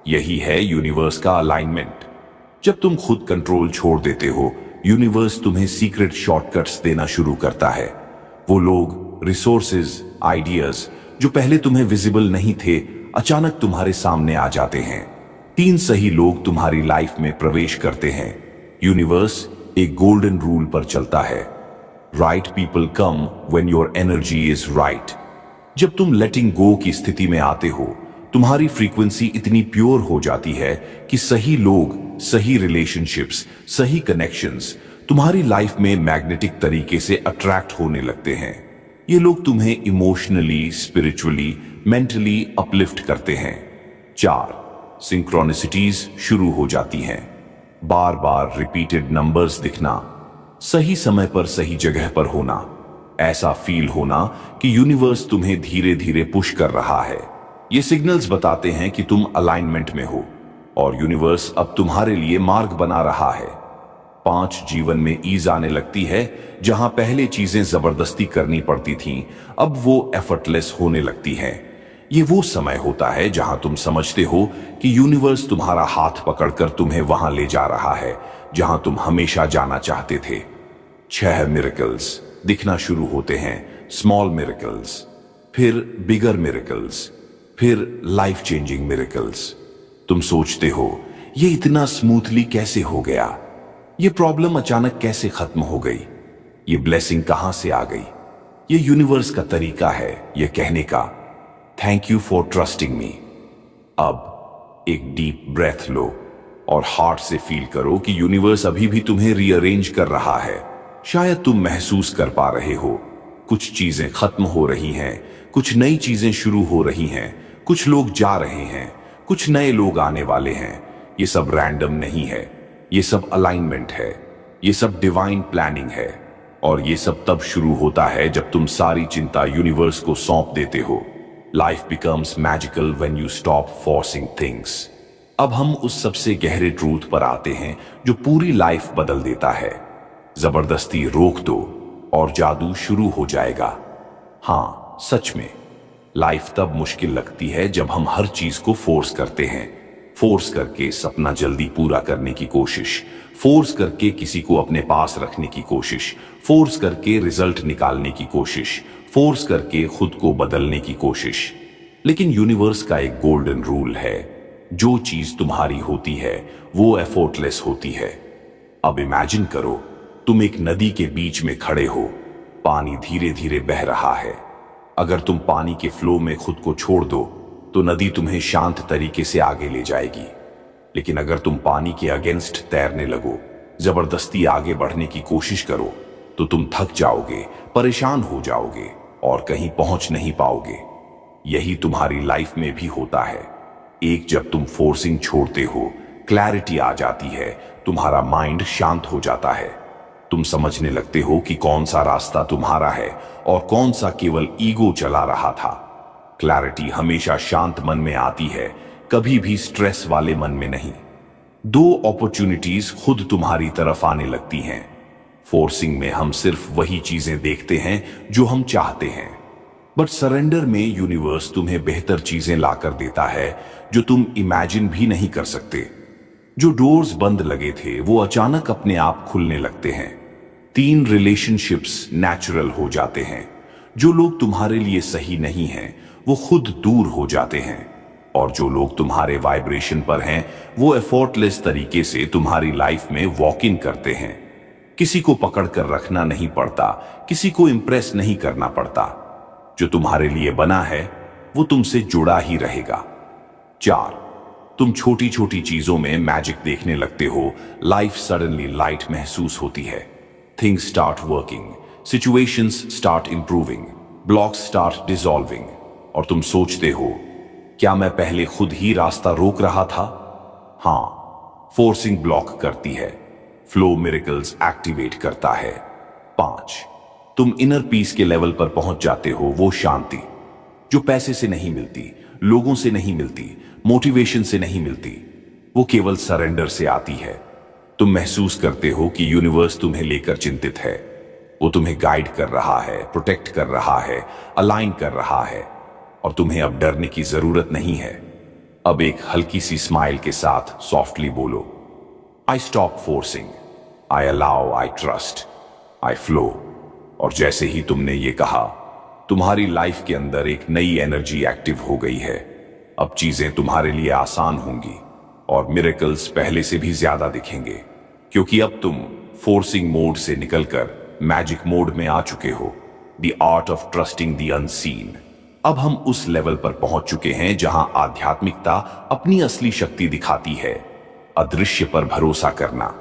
यही है यूनिवर्स का अलाइनमेंट। जब तुम खुद कंट्रोल छोड़ देते हो, यूनिवर्स तुम्हें सीक्रेट शॉर्टकट्स देना शुरू करता है। वो लोग, रिसोर्सेज, आइडियाज जो पहले तुम्हें विजिबल नहीं थे, अचानक तुम्हारे सामने आ जाते हैं। 3 सही लोग तुम्हारी लाइफ में प्रवेश करते हैं। यूनिवर्स एक गोल्डन रूल पर चलता है, right people come when your energy is right. जब तुम लेटिंग गो की स्थिति में आते हो, तुम्हारी फ्रीक्वेंसी इतनी प्योर हो जाती है कि सही लोग, सही रिलेशनशिप्स, सही कनेक्शंस तुम्हारी लाइफ में मैग्नेटिक तरीके से अट्रैक्ट होने लगते हैं। ये लोग तुम्हें इमोशनली, स्पिरिचुअली, मेंटली अपलिफ्ट करते हैं। 4, सिंक्रोनिसिटीज शुरू हो जाती हैं। बार बार रिपीटेड नंबर्स दिखना, सही समय पर सही जगह पर होना, ऐसा फील होना कि यूनिवर्स तुम्हें धीरे धीरे पुश कर रहा है। ये सिग्नल्स बताते हैं कि तुम अलाइनमेंट में हो और यूनिवर्स अब तुम्हारे लिए मार्ग बना रहा है। 5, जीवन में ईज आने लगती है। जहां पहले चीजें जबरदस्ती करनी पड़ती थीं, अब वो एफर्टलेस होने लगती हैं। ये वो समय होता है जहां तुम समझते हो कि यूनिवर्स तुम्हारा हाथ पकड़कर तुम्हें वहां ले जा रहा है जहां तुम हमेशा जाना चाहते थे। 6 मिरेकल्स दिखना शुरू होते हैं। स्मॉल मिरेकल्स, फिर बिगर मिरेकल्स, फिर लाइफ चेंजिंग मिरेकल्स। तुम सोचते हो, ये इतना स्मूथली कैसे हो गया? ये प्रॉब्लम अचानक कैसे खत्म हो गई? ये ब्लेसिंग कहां से आ गई? ये यूनिवर्स का तरीका है ये कहने का, थैंक यू फॉर ट्रस्टिंग मी। अब एक डीप ब्रेथ लो और हार्ट से फील करो कि यूनिवर्स अभी भी तुम्हें रीअरेंज कर रहा है। शायद तुम महसूस कर पा रहे हो कुछ चीजें खत्म हो रही हैं, कुछ नई चीजें शुरू हो रही हैं, कुछ लोग जा रहे हैं, कुछ नए लोग आने वाले हैं। ये सब रैंडम नहीं है, ये सब अलाइनमेंट है, ये सब डिवाइन प्लानिंग है। और ये सब तब शुरू होता है जब तुम सारी चिंता यूनिवर्स को सौंप देते हो। Life becomes magical when you stop forcing things. अब हम उस सबसे गहरे ट्रूथ पर आते हैं जो पूरी लाइफ बदल देता है। जबरदस्ती रोक दो और जादू शुरू हो जाएगा। हाँ, सच में लाइफ तब मुश्किल लगती है जब हम हर चीज को फोर्स करते हैं। फोर्स करके सपना जल्दी पूरा करने की कोशिश, फोर्स करके किसी को अपने पास रखने की कोशिश, फोर्स करके रिजल्ट निकालने की कोशिश, फोर्स करके खुद को बदलने की कोशिश। लेकिन यूनिवर्स का एक गोल्डन रूल है, जो चीज तुम्हारी होती है वो एफर्टलेस होती है। अब इमेजिन करो, तुम एक नदी के बीच में खड़े हो, पानी धीरे धीरे बह रहा है। अगर तुम पानी के फ्लो में खुद को छोड़ दो तो नदी तुम्हें शांत तरीके से आगे ले जाएगी। लेकिन अगर तुम पानी के अगेंस्ट तैरने लगो, जबरदस्ती आगे बढ़ने की कोशिश करो, तो तुम थक जाओगे, परेशान हो जाओगे और कहीं पहुंच नहीं पाओगे। यही तुम्हारी लाइफ में भी होता है। एक जब तुम फोर्सिंग छोड़ते हो, क्लैरिटी आ जाती है, तुम्हारा माइंड शांत हो जाता है। तुम समझने लगते हो कि कौन सा रास्ता तुम्हारा है और कौन सा केवल ईगो चला रहा था। क्लैरिटी हमेशा शांत मन में आती है, कभी भी स्ट्रेस वाले मन में नहीं। दो अपॉर्चुनिटीज खुद तुम्हारी तरफ आने लगती हैं। फोर्सिंग में हम सिर्फ वही चीजें देखते हैं जो हम चाहते हैं, बट सरेंडर में यूनिवर्स तुम्हें बेहतर चीजें लाकर देता है जो तुम इमेजिन भी नहीं कर सकते। जो डोर्स बंद लगे थे वो अचानक अपने आप खुलने लगते हैं। 3 रिलेशनशिप्स नेचुरल हो जाते हैं। जो लोग तुम्हारे लिए सही नहीं हैं वो खुद दूर हो जाते हैं, और जो लोग तुम्हारे वाइब्रेशन पर हैं वो एफर्टलेस तरीके से तुम्हारी लाइफ में वॉक इन करते हैं। किसी को पकड़ कर रखना नहीं पड़ता, किसी को इंप्रेस नहीं करना पड़ता। जो तुम्हारे लिए बना है वो तुमसे जुड़ा ही रहेगा। 4, तुम छोटी छोटी चीजों में मैजिक देखने लगते हो। लाइफ सडनली लाइट महसूस होती है। Things start working, situations start improving, blocks start dissolving, और तुम सोचते हो, क्या मैं पहले खुद ही रास्ता रोक रहा था? हाँ, फोर्सिंग ब्लॉक करती है, फ्लो मिरेकल्स एक्टिवेट करता है। 5, तुम इनर पीस के लेवल पर पहुंच जाते हो, वो शांति जो पैसे से नहीं मिलती, लोगों से नहीं मिलती, मोटिवेशन से नहीं मिलती, वो केवल सरेंडर से आती है। तुम महसूस करते हो कि यूनिवर्स तुम्हें लेकर चिंतित है, वो तुम्हें गाइड कर रहा है, प्रोटेक्ट कर रहा है, अलाइन कर रहा है, और तुम्हें अब डरने की जरूरत नहीं है। अब एक हल्की सी स्माइल के साथ सॉफ्टली बोलो, I stop forcing, I allow, I trust, I flow. और जैसे ही तुमने ये कहा, तुम्हारी लाइफ के अंदर एक नई एनर्जी एक्टिव हो गई है। अब चीजें तुम्हारे लिए आसान होंगी और मिरेकल्स पहले से भी ज्यादा दिखेंगे, क्योंकि अब तुम फोर्सिंग मोड से निकलकर मैजिक मोड में आ चुके हो। The art of trusting the unseen. अब हम उस लेवल पर पहुंच चुके हैं जहां आध्यात्मिकता अपनी असली शक्ति दिखाती है, अदृश्य पर भरोसा करना।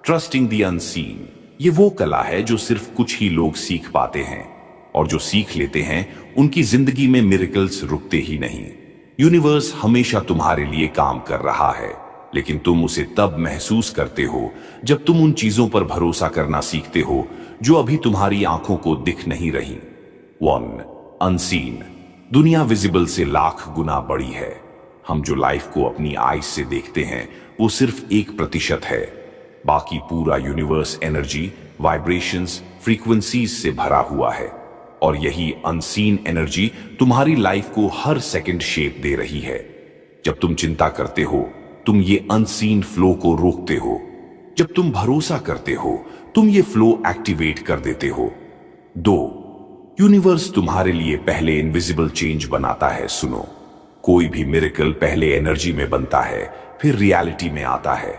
ट्रस्टिंग द अनसीन, ये वो कला है जो सिर्फ कुछ ही लोग सीख पाते हैं, और जो सीख लेते हैं उनकी जिंदगी में मिरेकल्स रुकते ही नहीं। यूनिवर्स हमेशा तुम्हारे लिए काम कर रहा है, लेकिन तुम उसे तब महसूस करते हो जब तुम उन चीजों पर भरोसा करना सीखते हो जो अभी तुम्हारी आंखों को दिख नहीं रही। 1, अनसीन। दुनिया विजिबल से लाख गुना बड़ी है। हम जो लाइफ को अपनी आईज से देखते हैं वो सिर्फ 1% है। बाकी पूरा यूनिवर्स एनर्जी, वाइब्रेशंस, फ्रीक्वेंसीज से भरा हुआ है, और यही अनसीन एनर्जी तुम्हारी लाइफ को हर सेकंड शेप दे रही है। जब तुम चिंता करते हो, तुम ये अनसीन फ्लो को रोकते हो। जब तुम भरोसा करते हो, तुम ये फ्लो एक्टिवेट कर देते हो। 2, यूनिवर्स तुम्हारे लिए पहले इनविजिबल चेंज बनाता है। सुनो, कोई भी मिरेकल पहले एनर्जी में बनता है, फिर रियलिटी में आता है।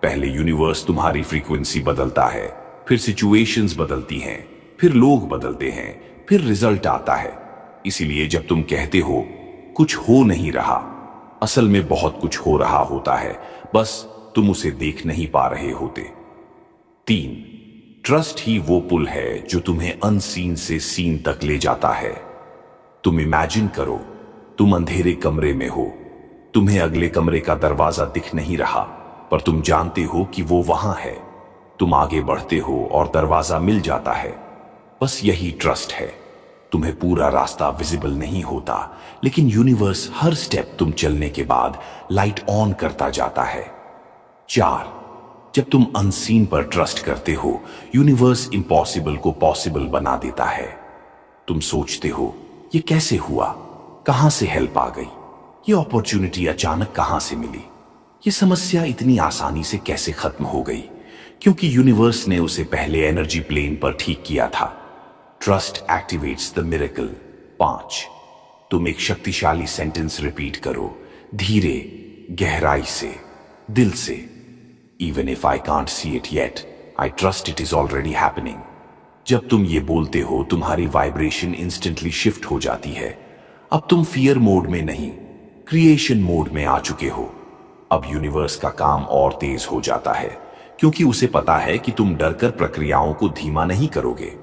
पहले यूनिवर्स तुम्हारी फ्रीक्वेंसी बदलता है, फिर सिचुएशंस बदलती हैं, फिर लोग बदलते हैं, फिर रिजल्ट आता है। इसीलिए जब तुम कहते हो कुछ हो नहीं रहा, असल में बहुत कुछ हो रहा होता है, बस तुम उसे देख नहीं पा रहे होते। 3, ट्रस्ट ही वो पुल है जो तुम्हें अनसीन से सीन तक ले जाता है। तुम इमेजिन करो, तुम अंधेरे कमरे में हो, तुम्हें अगले कमरे का दरवाजा दिख नहीं रहा, पर तुम जानते हो कि वो वहां है। तुम आगे बढ़ते हो और दरवाजा मिल जाता है। बस यही ट्रस्ट है। तुम्हें पूरा रास्ता विजिबल नहीं होता, लेकिन यूनिवर्स हर स्टेप तुम चलने के बाद लाइट ऑन करता जाता है। 4, जब तुम अनसीन पर ट्रस्ट करते हो, यूनिवर्स इम्पॉसिबल को पॉसिबल बना देता है। तुम सोचते हो, ये कैसे हुआ? कहां से हेल्प आ गई? ये अपॉर्चुनिटी अचानक कहां से मिली? ये समस्या इतनी आसानी से कैसे खत्म हो गई? क्योंकि यूनिवर्स ने उसे पहले एनर्जी प्लेन पर ठीक किया था। Trust activates the miracle. 5, तुम एक शक्तिशाली सेंटेंस रिपीट करो, धीरे, गहराई से, दिल से। Even if I can't see it yet, I trust it is already happening. जब तुम ये बोलते हो, तुम्हारी वाइब्रेशन इंस्टेंटली शिफ्ट हो जाती है। अब तुम फियर मोड में नहीं, क्रिएशन मोड में आ चुके हो। अब यूनिवर्स का काम और तेज हो जाता है, क्योंकि उसे पता है कि तुम डरकर प्रक्रियाओं को धीमा नहीं करोगे।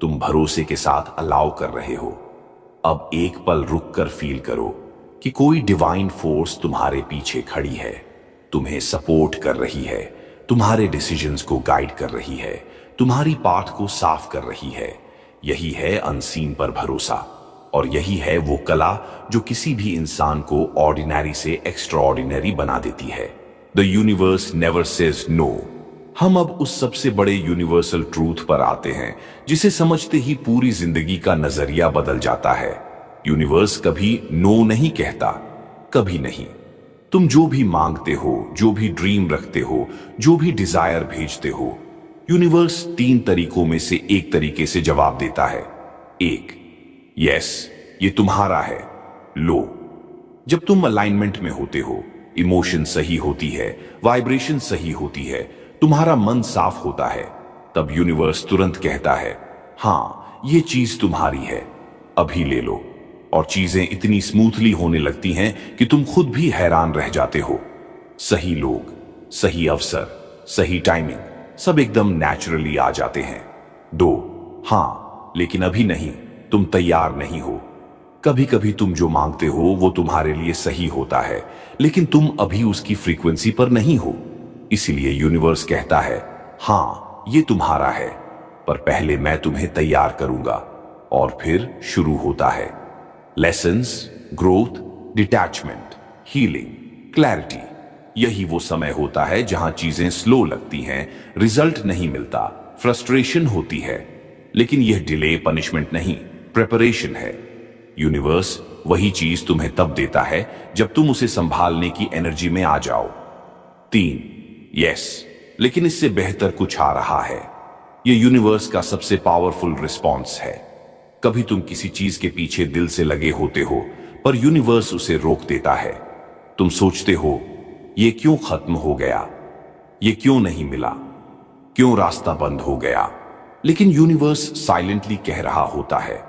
तुम भरोसे के साथ अलाउ कर रहे हो। अब एक पल रुक कर फील करो कि कोई डिवाइन फोर्स तुम्हारे पीछे खड़ी है, तुम्हें सपोर्ट कर रही है, तुम्हारे डिसीजंस को गाइड कर रही है, तुम्हारी पाथ को साफ कर रही है। यही है अनसीन पर भरोसा, और यही है वो कला जो किसी भी इंसान को ऑर्डिनरी से एक्स्ट्रा ऑर्डिनरी बना देती है। The universe never says no. हम अब उस सबसे बड़े यूनिवर्सल ट्रूथ पर आते हैं जिसे समझते ही पूरी जिंदगी का नजरिया बदल जाता है। यूनिवर्स कभी नो नहीं कहता, कभी नहीं। तुम जो भी मांगते हो, जो भी ड्रीम रखते हो, जो भी डिजायर भेजते हो, यूनिवर्स 3 तरीकों में से एक तरीके से जवाब देता है। 1, यस, ये तुम्हारा है, लो। जब तुम अलाइनमेंट में होते हो, इमोशन सही होती है, वाइब्रेशन सही होती है, तुम्हारा मन साफ होता है, तब यूनिवर्स तुरंत कहता है, हां, ये चीज तुम्हारी है, अभी ले लो। और चीजें इतनी स्मूथली होने लगती हैं कि तुम खुद भी हैरान रह जाते हो। सही लोग, सही अवसर, सही टाइमिंग, सब एकदम नेचुरली आ जाते हैं। 2, हां, लेकिन अभी नहीं, तुम तैयार नहीं हो। कभी कभी तुम जो मांगते हो वो तुम्हारे लिए सही होता है, लेकिन तुम अभी उसकी फ्रीक्वेंसी पर नहीं हो। इसीलिए यूनिवर्स कहता है, हां, ये तुम्हारा है, पर पहले मैं तुम्हें तैयार करूंगा। और फिर शुरू होता है lessons, growth, detachment, healing, clarity. यही वो समय होता है जहां चीजें स्लो लगती हैं, रिजल्ट नहीं मिलता, फ्रस्ट्रेशन होती है, लेकिन यह डिले पनिशमेंट नहीं, प्रिपरेशन है। यूनिवर्स वही चीज तुम्हें तब देता है जब तुम उसे संभालने की एनर्जी में आ जाओ। 3, यस, लेकिन इससे बेहतर कुछ आ रहा है। यह यूनिवर्स का सबसे पावरफुल रिस्पॉन्स है। कभी तुम किसी चीज के पीछे दिल से लगे होते हो, पर यूनिवर्स उसे रोक देता है। तुम सोचते हो, ये क्यों खत्म हो गया, ये क्यों नहीं मिला, क्यों रास्ता बंद हो गया? लेकिन यूनिवर्स साइलेंटली कह रहा होता है,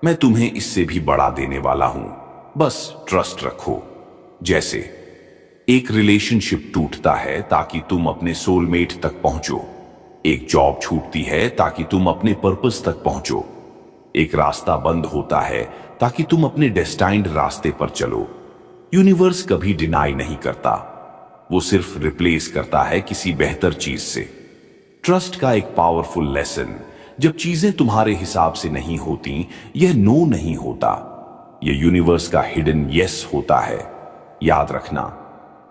मैं तुम्हें इससे भी बड़ा देने वाला हूं, बस ट्रस्ट रखो। जैसे एक रिलेशनशिप टूटता है ताकि तुम अपने सोलमेट तक पहुंचो, एक जॉब छूटती है ताकि तुम अपने पर्पस तक पहुंचो, एक रास्ता बंद होता है ताकि तुम अपने डेस्टाइन्ड रास्ते पर चलो। यूनिवर्स कभी डिनाई नहीं करता, वो सिर्फ रिप्लेस करता है किसी बेहतर चीज से। ट्रस्ट का एक पावरफुल लेसन, जब चीजें तुम्हारे हिसाब से नहीं होती, यह नो नहीं होता, यह यूनिवर्स का हिडन यस होता है। याद रखना,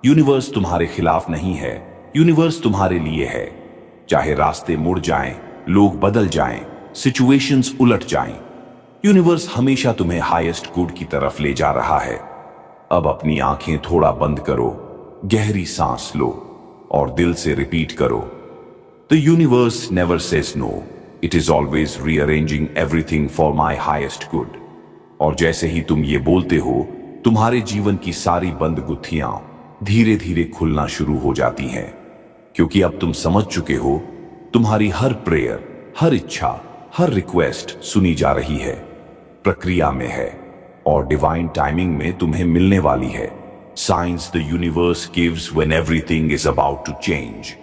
यूनिवर्स तुम्हारे खिलाफ नहीं है, यूनिवर्स तुम्हारे लिए है। चाहे रास्ते मुड़ जाएं, लोग बदल जाएं, सिचुएशंस उलट जाएं, यूनिवर्स हमेशा तुम्हें हाईएस्ट गुड की तरफ ले जा रहा है। अब अपनी आंखें थोड़ा बंद करो, गहरी सांस लो और दिल से रिपीट करो, the universe never says no, it is always rearranging everything for my highest good. और जैसे ही तुम ये बोलते हो, तुम्हारे जीवन की सारी बंद गुत्थियां धीरे धीरे खुलना शुरू हो जाती हैं, क्योंकि अब तुम समझ चुके हो, तुम्हारी हर प्रेयर, हर इच्छा, हर रिक्वेस्ट सुनी जा रही है, प्रक्रिया में है और डिवाइन टाइमिंग में तुम्हें मिलने वाली है। Signs the universe gives when everything is about to change.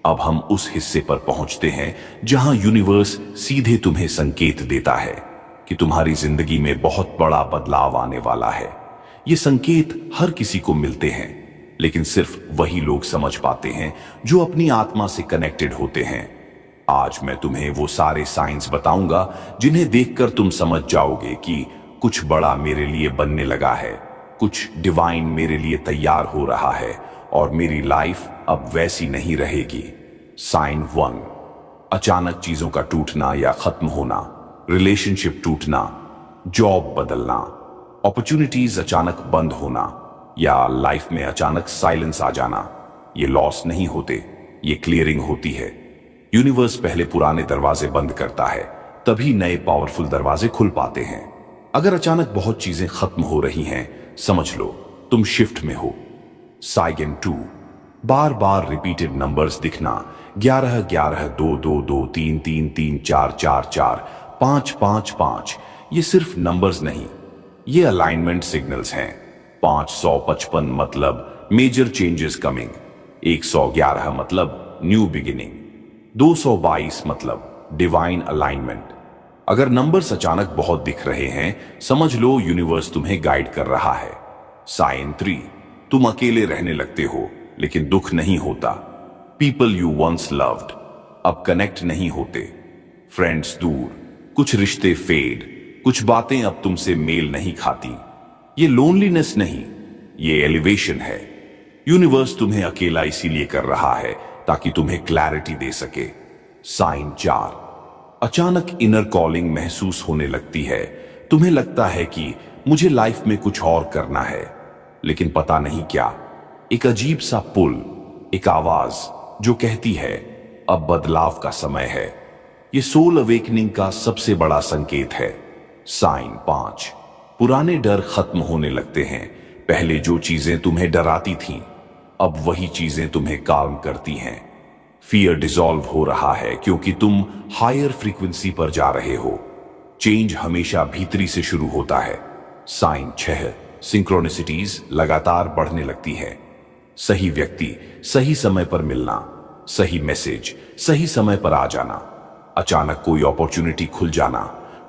अब हम उस हिस्से पर पहुंचते हैं जहां यूनिवर्स सीधे तुम्हें संकेत देता है कि तुम्हारी जिंदगी में बहुत बड़ा बदलाव आने वाला है। ये संकेत हर किसी को मिलते हैं, लेकिन सिर्फ वही लोग समझ पाते हैं जो अपनी आत्मा से कनेक्टेड होते हैं। आज मैं तुम्हें वो सारे साइंस बताऊंगा जिन्हें देखकर तुम समझ जाओगे कि कुछ बड़ा मेरे लिए बनने लगा है, कुछ डिवाइन मेरे लिए तैयार हो रहा है और मेरी लाइफ अब वैसी नहीं रहेगी। साइन 1, अचानक चीजों का टूटना या खत्म होना, रिलेशनशिप टूटना, जॉब बदलना, अपॉर्चुनिटीज अचानक बंद होना या लाइफ में अचानक साइलेंस आ जाना। ये लॉस नहीं होते, ये क्लियरिंग होती है। यूनिवर्स पहले पुराने दरवाजे बंद करता है, तभी नए पावरफुल दरवाजे खुल पाते हैं। अगर अचानक बहुत चीजें खत्म हो रही हैं, समझ लो तुम शिफ्ट में हो। साइन 2, बार बार रिपीटेड नंबर्स दिखना, 11 11 2 2 2 3 3 3 4 4 4 5 5 5। ये सिर्फ नंबर्स नहीं, ये अलाइनमेंट सिग्नल्स हैं। 555 मतलब मेजर चेंजेस कमिंग, 111 मतलब न्यू बिगिनिंग, 222 मतलब डिवाइन अलाइनमेंट। अगर नंबर्स अचानक बहुत दिख रहे हैं, समझ लो यूनिवर्स तुम्हें गाइड कर रहा है। साइन 3, तुम अकेले रहने लगते हो, लेकिन दुख नहीं होता। पीपल यू वंस लव्ड अब कनेक्ट नहीं होते, फ्रेंड्स दूर, कुछ रिश्ते फेड, कुछ बातें अब तुमसे मेल नहीं खाती। ये लोनलीनेस नहीं, ये एलिवेशन है। यूनिवर्स तुम्हें अकेला इसीलिए कर रहा है ताकि तुम्हें क्लैरिटी दे सके। साइन 4, अचानक इनर कॉलिंग महसूस होने लगती है। तुम्हें लगता है कि मुझे लाइफ में कुछ और करना है, लेकिन पता नहीं क्या। एक अजीब सा पुल, एक आवाज जो कहती है अब बदलाव का समय है। ये सोल अवेकनिंग का सबसे बड़ा संकेत है। साइन 5, पुराने डर खत्म होने लगते हैं। पहले जो चीजें तुम्हें डराती थीं, अब वही चीजें तुम्हें काम करती हैं। फियर डिसॉल्व हो रहा है क्योंकि तुम हायर फ्रीक्वेंसी पर जा रहे हो। चेंज हमेशा भीतरी से शुरू होता है। साइन 6, सिंक्रोनिसिटीज लगातार बढ़ने लगती है। सही व्यक्ति सही समय पर मिलना, सही मैसेज सही समय पर आ जाना, अचानक कोई अपॉर्चुनिटी खुल जाना,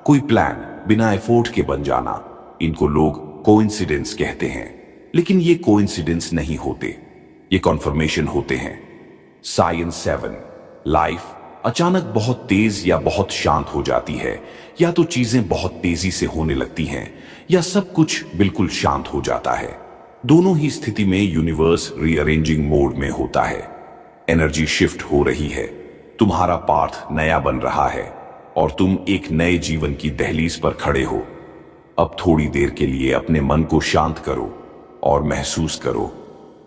कोई प्लान बिना एफोर्ट के बन जाना। इनको लोग कोइंसिडेंस कहते हैं, लेकिन ये कोइंसिडेंस नहीं होते, ये कॉन्फर्मेशन होते हैं। साइन 7, लाइफ अचानक बहुत तेज या बहुत शांत हो जाती है, या तो चीजें बहुत तेजी से होने लगती हैं या सब कुछ बिल्कुल शांत हो जाता है। दोनों ही स्थिति में यूनिवर्स रीअरेंजिंग मोड में होता है। एनर्जी शिफ्ट हो रही है, तुम्हारा पाथ नया बन रहा है और तुम एक नए जीवन की दहलीज पर खड़े हो। अब थोड़ी देर के लिए अपने मन को शांत करो और महसूस करो,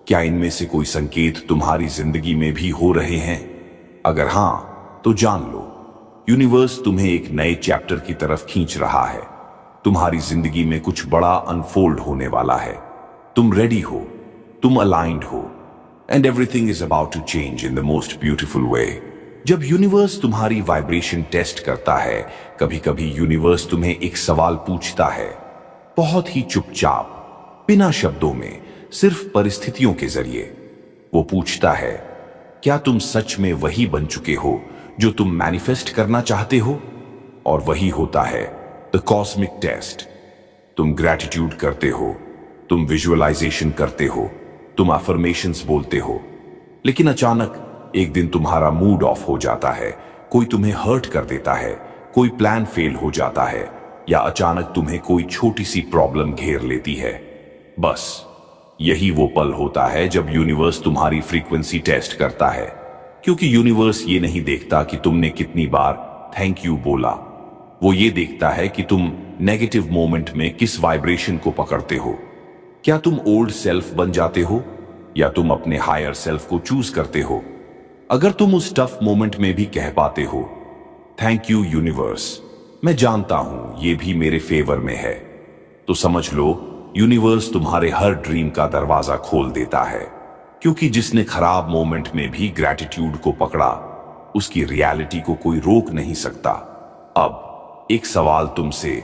क्या इनमें से कोई संकेत तुम्हारी जिंदगी में भी हो रहे हैं? अगर हां, तो जान लो यूनिवर्स तुम्हें एक नए चैप्टर की तरफ खींच रहा है। तुम्हारी जिंदगी में कुछ बड़ा अनफोल्ड होने वाला है। तुम रेडी हो, तुम अलाइंड हो, and everything is about to change in the most beautiful way. जब यूनिवर्स तुम्हारी वाइब्रेशन टेस्ट करता है, कभी कभी यूनिवर्स तुम्हें एक सवाल पूछता है, बहुत ही चुपचाप, बिना शब्दों में, सिर्फ परिस्थितियों के जरिए। वो पूछता है, क्या तुम सच में वही बन चुके हो जो तुम मैनिफेस्ट करना चाहते हो? और वही होता है द कॉस्मिक टेस्ट। तुम ग्रैटिट्यूड करते हो, तुम विजुअलाइजेशन करते हो, तुम अफर्मेशंस बोलते हो, लेकिन अचानक एक दिन तुम्हारा मूड ऑफ हो जाता है, कोई तुम्हें हर्ट कर देता है, कोई प्लान फेल हो जाता है, या अचानक तुम्हें कोई छोटी सी प्रॉब्लम घेर लेती है। बस यही वो पल होता है जब यूनिवर्स तुम्हारी फ्रीक्वेंसी टेस्ट करता है, क्योंकि यूनिवर्स ये नहीं देखता कि तुमने कितनी बार थैंक यू बोला, वो ये देखता है कि तुम नेगेटिव मोमेंट में किस वाइब्रेशन को पकड़ते हो। क्या तुम ओल्ड सेल्फ बन जाते हो या तुम अपने हायर सेल्फ को चूज करते हो? अगर तुम उस टफ मोमेंट में भी कह पाते हो, थैंक यू यूनिवर्स, मैं जानता हूं ये भी मेरे फेवर में है, तो समझ लो यूनिवर्स तुम्हारे हर ड्रीम का दरवाजा खोल देता है। क्योंकि जिसने खराब मोमेंट में भी ग्रैटिट्यूड को पकड़ा, उसकी रियलिटी को कोई रोक नहीं सकता। अब एक सवाल तुमसे,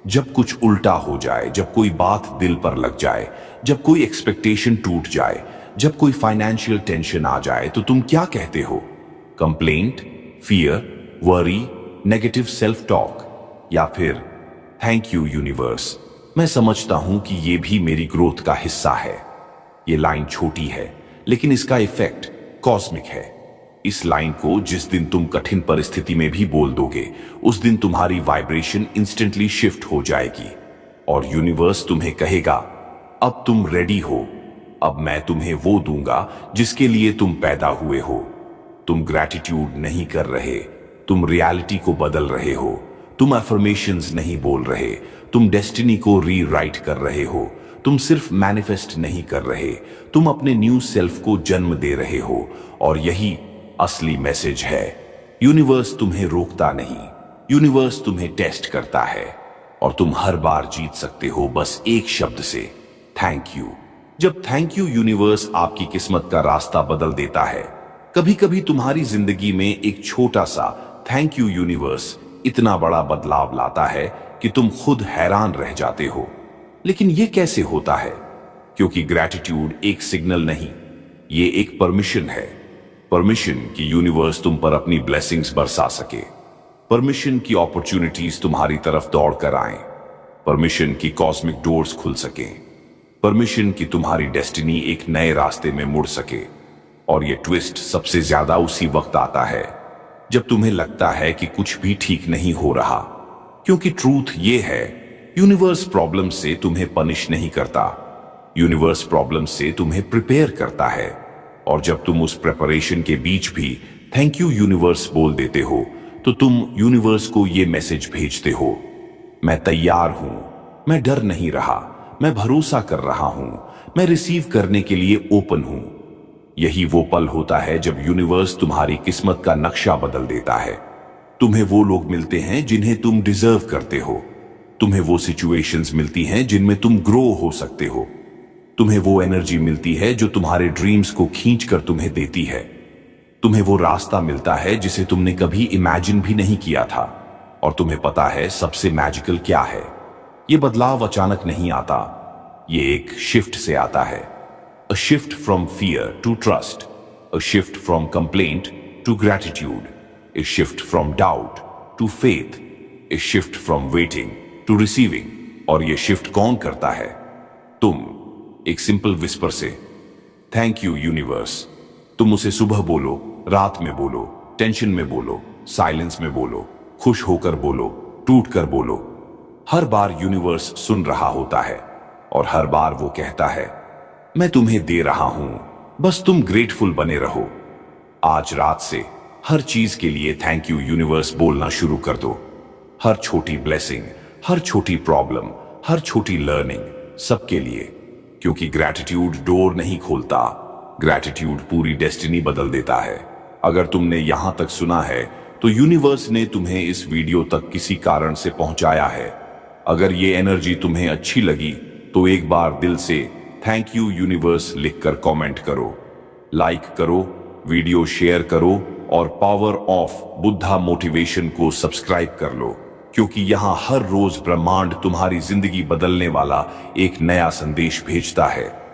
जब कुछ उल्टा हो जाए, जब कोई बात दिल पर लग जाए, जब कोई एक्सपेक्टेशन टूट जाए, जब कोई फाइनेंशियल टेंशन आ जाए तो तुम क्या कहते हो? Complaint, fear, worry, negative self talk, या फिर थैंक यू यूनिवर्स, मैं समझता हूं कि ये भी मेरी ग्रोथ का हिस्सा है। ये लाइन छोटी है लेकिन इसका इफेक्ट कॉस्मिक है। इस लाइन को जिस दिन तुम कठिन परिस्थिति में भी बोल दोगे, उस दिन तुम्हारी वाइब्रेशन इंस्टेंटली शिफ्ट हो जाएगी और यूनिवर्स तुम्हें कहेगा, अब तुम रेडी हो, अब मैं तुम्हें वो दूंगा जिसके लिए तुम पैदा हुए हो। तुम ग्रैटिट्यूड नहीं कर रहे, तुम रियलिटी को बदल रहे हो। तुम अफर्मेशंस नहीं बोल रहे, तुम डेस्टिनी को रीराइट कर रहे हो। तुम सिर्फ मैनिफेस्ट नहीं कर रहे, तुम अपने न्यू सेल्फ को जन्म दे रहे हो। और यही असली मैसेज है। यूनिवर्स तुम्हें रोकता नहीं, यूनिवर्स तुम्हें टेस्ट करता है और तुम हर बार जीत सकते हो बस एक शब्द से, थैंक यू। जब थैंक यू यूनिवर्स आपकी किस्मत का रास्ता बदल देता है। कभी कभी तुम्हारी जिंदगी में एक छोटा सा थैंक यू यूनिवर्स इतना बड़ा बदलाव लाता है कि तुम खुद हैरान रह जाते हो। लेकिन यह कैसे होता है? क्योंकि ग्रैटिट्यूड एक सिग्नल नहीं, ये एक परमिशन है। परमिशन कि यूनिवर्स तुम पर अपनी ब्लेसिंग्स बरसा सके, परमिशन की अपॉर्चुनिटीज तुम्हारी तरफ दौड़ कर आए, परमिशन की कॉस्मिक डोर्स खुल सके, परमिशन कि तुम्हारी डेस्टिनी एक नए रास्ते में मुड़ सके। और ये ट्विस्ट सबसे ज्यादा उसी वक्त आता है जब तुम्हें लगता है कि कुछ भी ठीक नहीं हो रहा। क्योंकि ट्रूथ ये है, यूनिवर्स प्रॉब्लम से तुम्हें पनिश नहीं करता, यूनिवर्स प्रॉब्लम से तुम्हें प्रिपेयर करता है। और जब तुम उस प्रिपरेशन के बीच भी थैंक यू यूनिवर्स बोल देते हो, तो तुम यूनिवर्स को ये मैसेज भेजते हो, मैं तैयार हूं, मैं डर नहीं रहा, मैं भरोसा कर रहा हूं, मैं रिसीव करने के लिए ओपन हूं। यही वो पल होता है जब यूनिवर्स तुम्हारी किस्मत का नक्शा बदल देता है। तुम्हें वो लोग मिलते हैं जिन्हें तुम डिजर्व करते हो, तुम्हें वो सिचुएशंस मिलती हैं जिनमें तुम ग्रो हो सकते हो, तुम्हें वो एनर्जी मिलती है जो तुम्हारे ड्रीम्स को खींचकर तुम्हें देती है, तुम्हें वो रास्ता मिलता है जिसे तुमने कभी इमेजिन भी नहीं किया था। और तुम्हें पता है सबसे मैजिकल क्या है? ये बदलाव अचानक नहीं आता, ये एक शिफ्ट से आता है। A shift from fear to trust, a shift from complaint to gratitude, a shift from doubt to faith, a shift from waiting to receiving। और ये शिफ्ट कौन करता है? तुम, एक सिंपल विस्पर से, थैंक यू यूनिवर्स। तुम उसे सुबह बोलो, रात में बोलो, टेंशन में बोलो, साइलेंस में बोलो, खुश होकर बोलो, टूट कर बोलो। हर बार यूनिवर्स सुन रहा होता है और हर बार वो कहता है, मैं तुम्हें दे रहा हूं, बस तुम ग्रेटफुल बने रहो। आज रात से हर चीज के लिए थैंक यू यूनिवर्स बोलना शुरू कर दो। हर छोटी ब्लेसिंग, हर छोटी प्रॉब्लम, हर छोटी लर्निंग, सबके लिए। क्योंकि ग्रैटिट्यूड डोर नहीं खोलता, ग्रैटिट्यूड पूरी डेस्टिनी बदल देता है। अगर तुमने यहां तक सुना है तो यूनिवर्स ने तुम्हें इस वीडियो तक किसी कारण से पहुंचाया है। अगर ये एनर्जी तुम्हें अच्छी लगी तो एक बार दिल से थैंक यू यूनिवर्स लिखकर कमेंट करो, लाइक करो, वीडियो शेयर करो और पावर ऑफ बुद्धा मोटिवेशन को सब्सक्राइब कर लो। क्योंकि यहां हर रोज ब्रह्मांड तुम्हारी जिंदगी बदलने वाला एक नया संदेश भेजता है।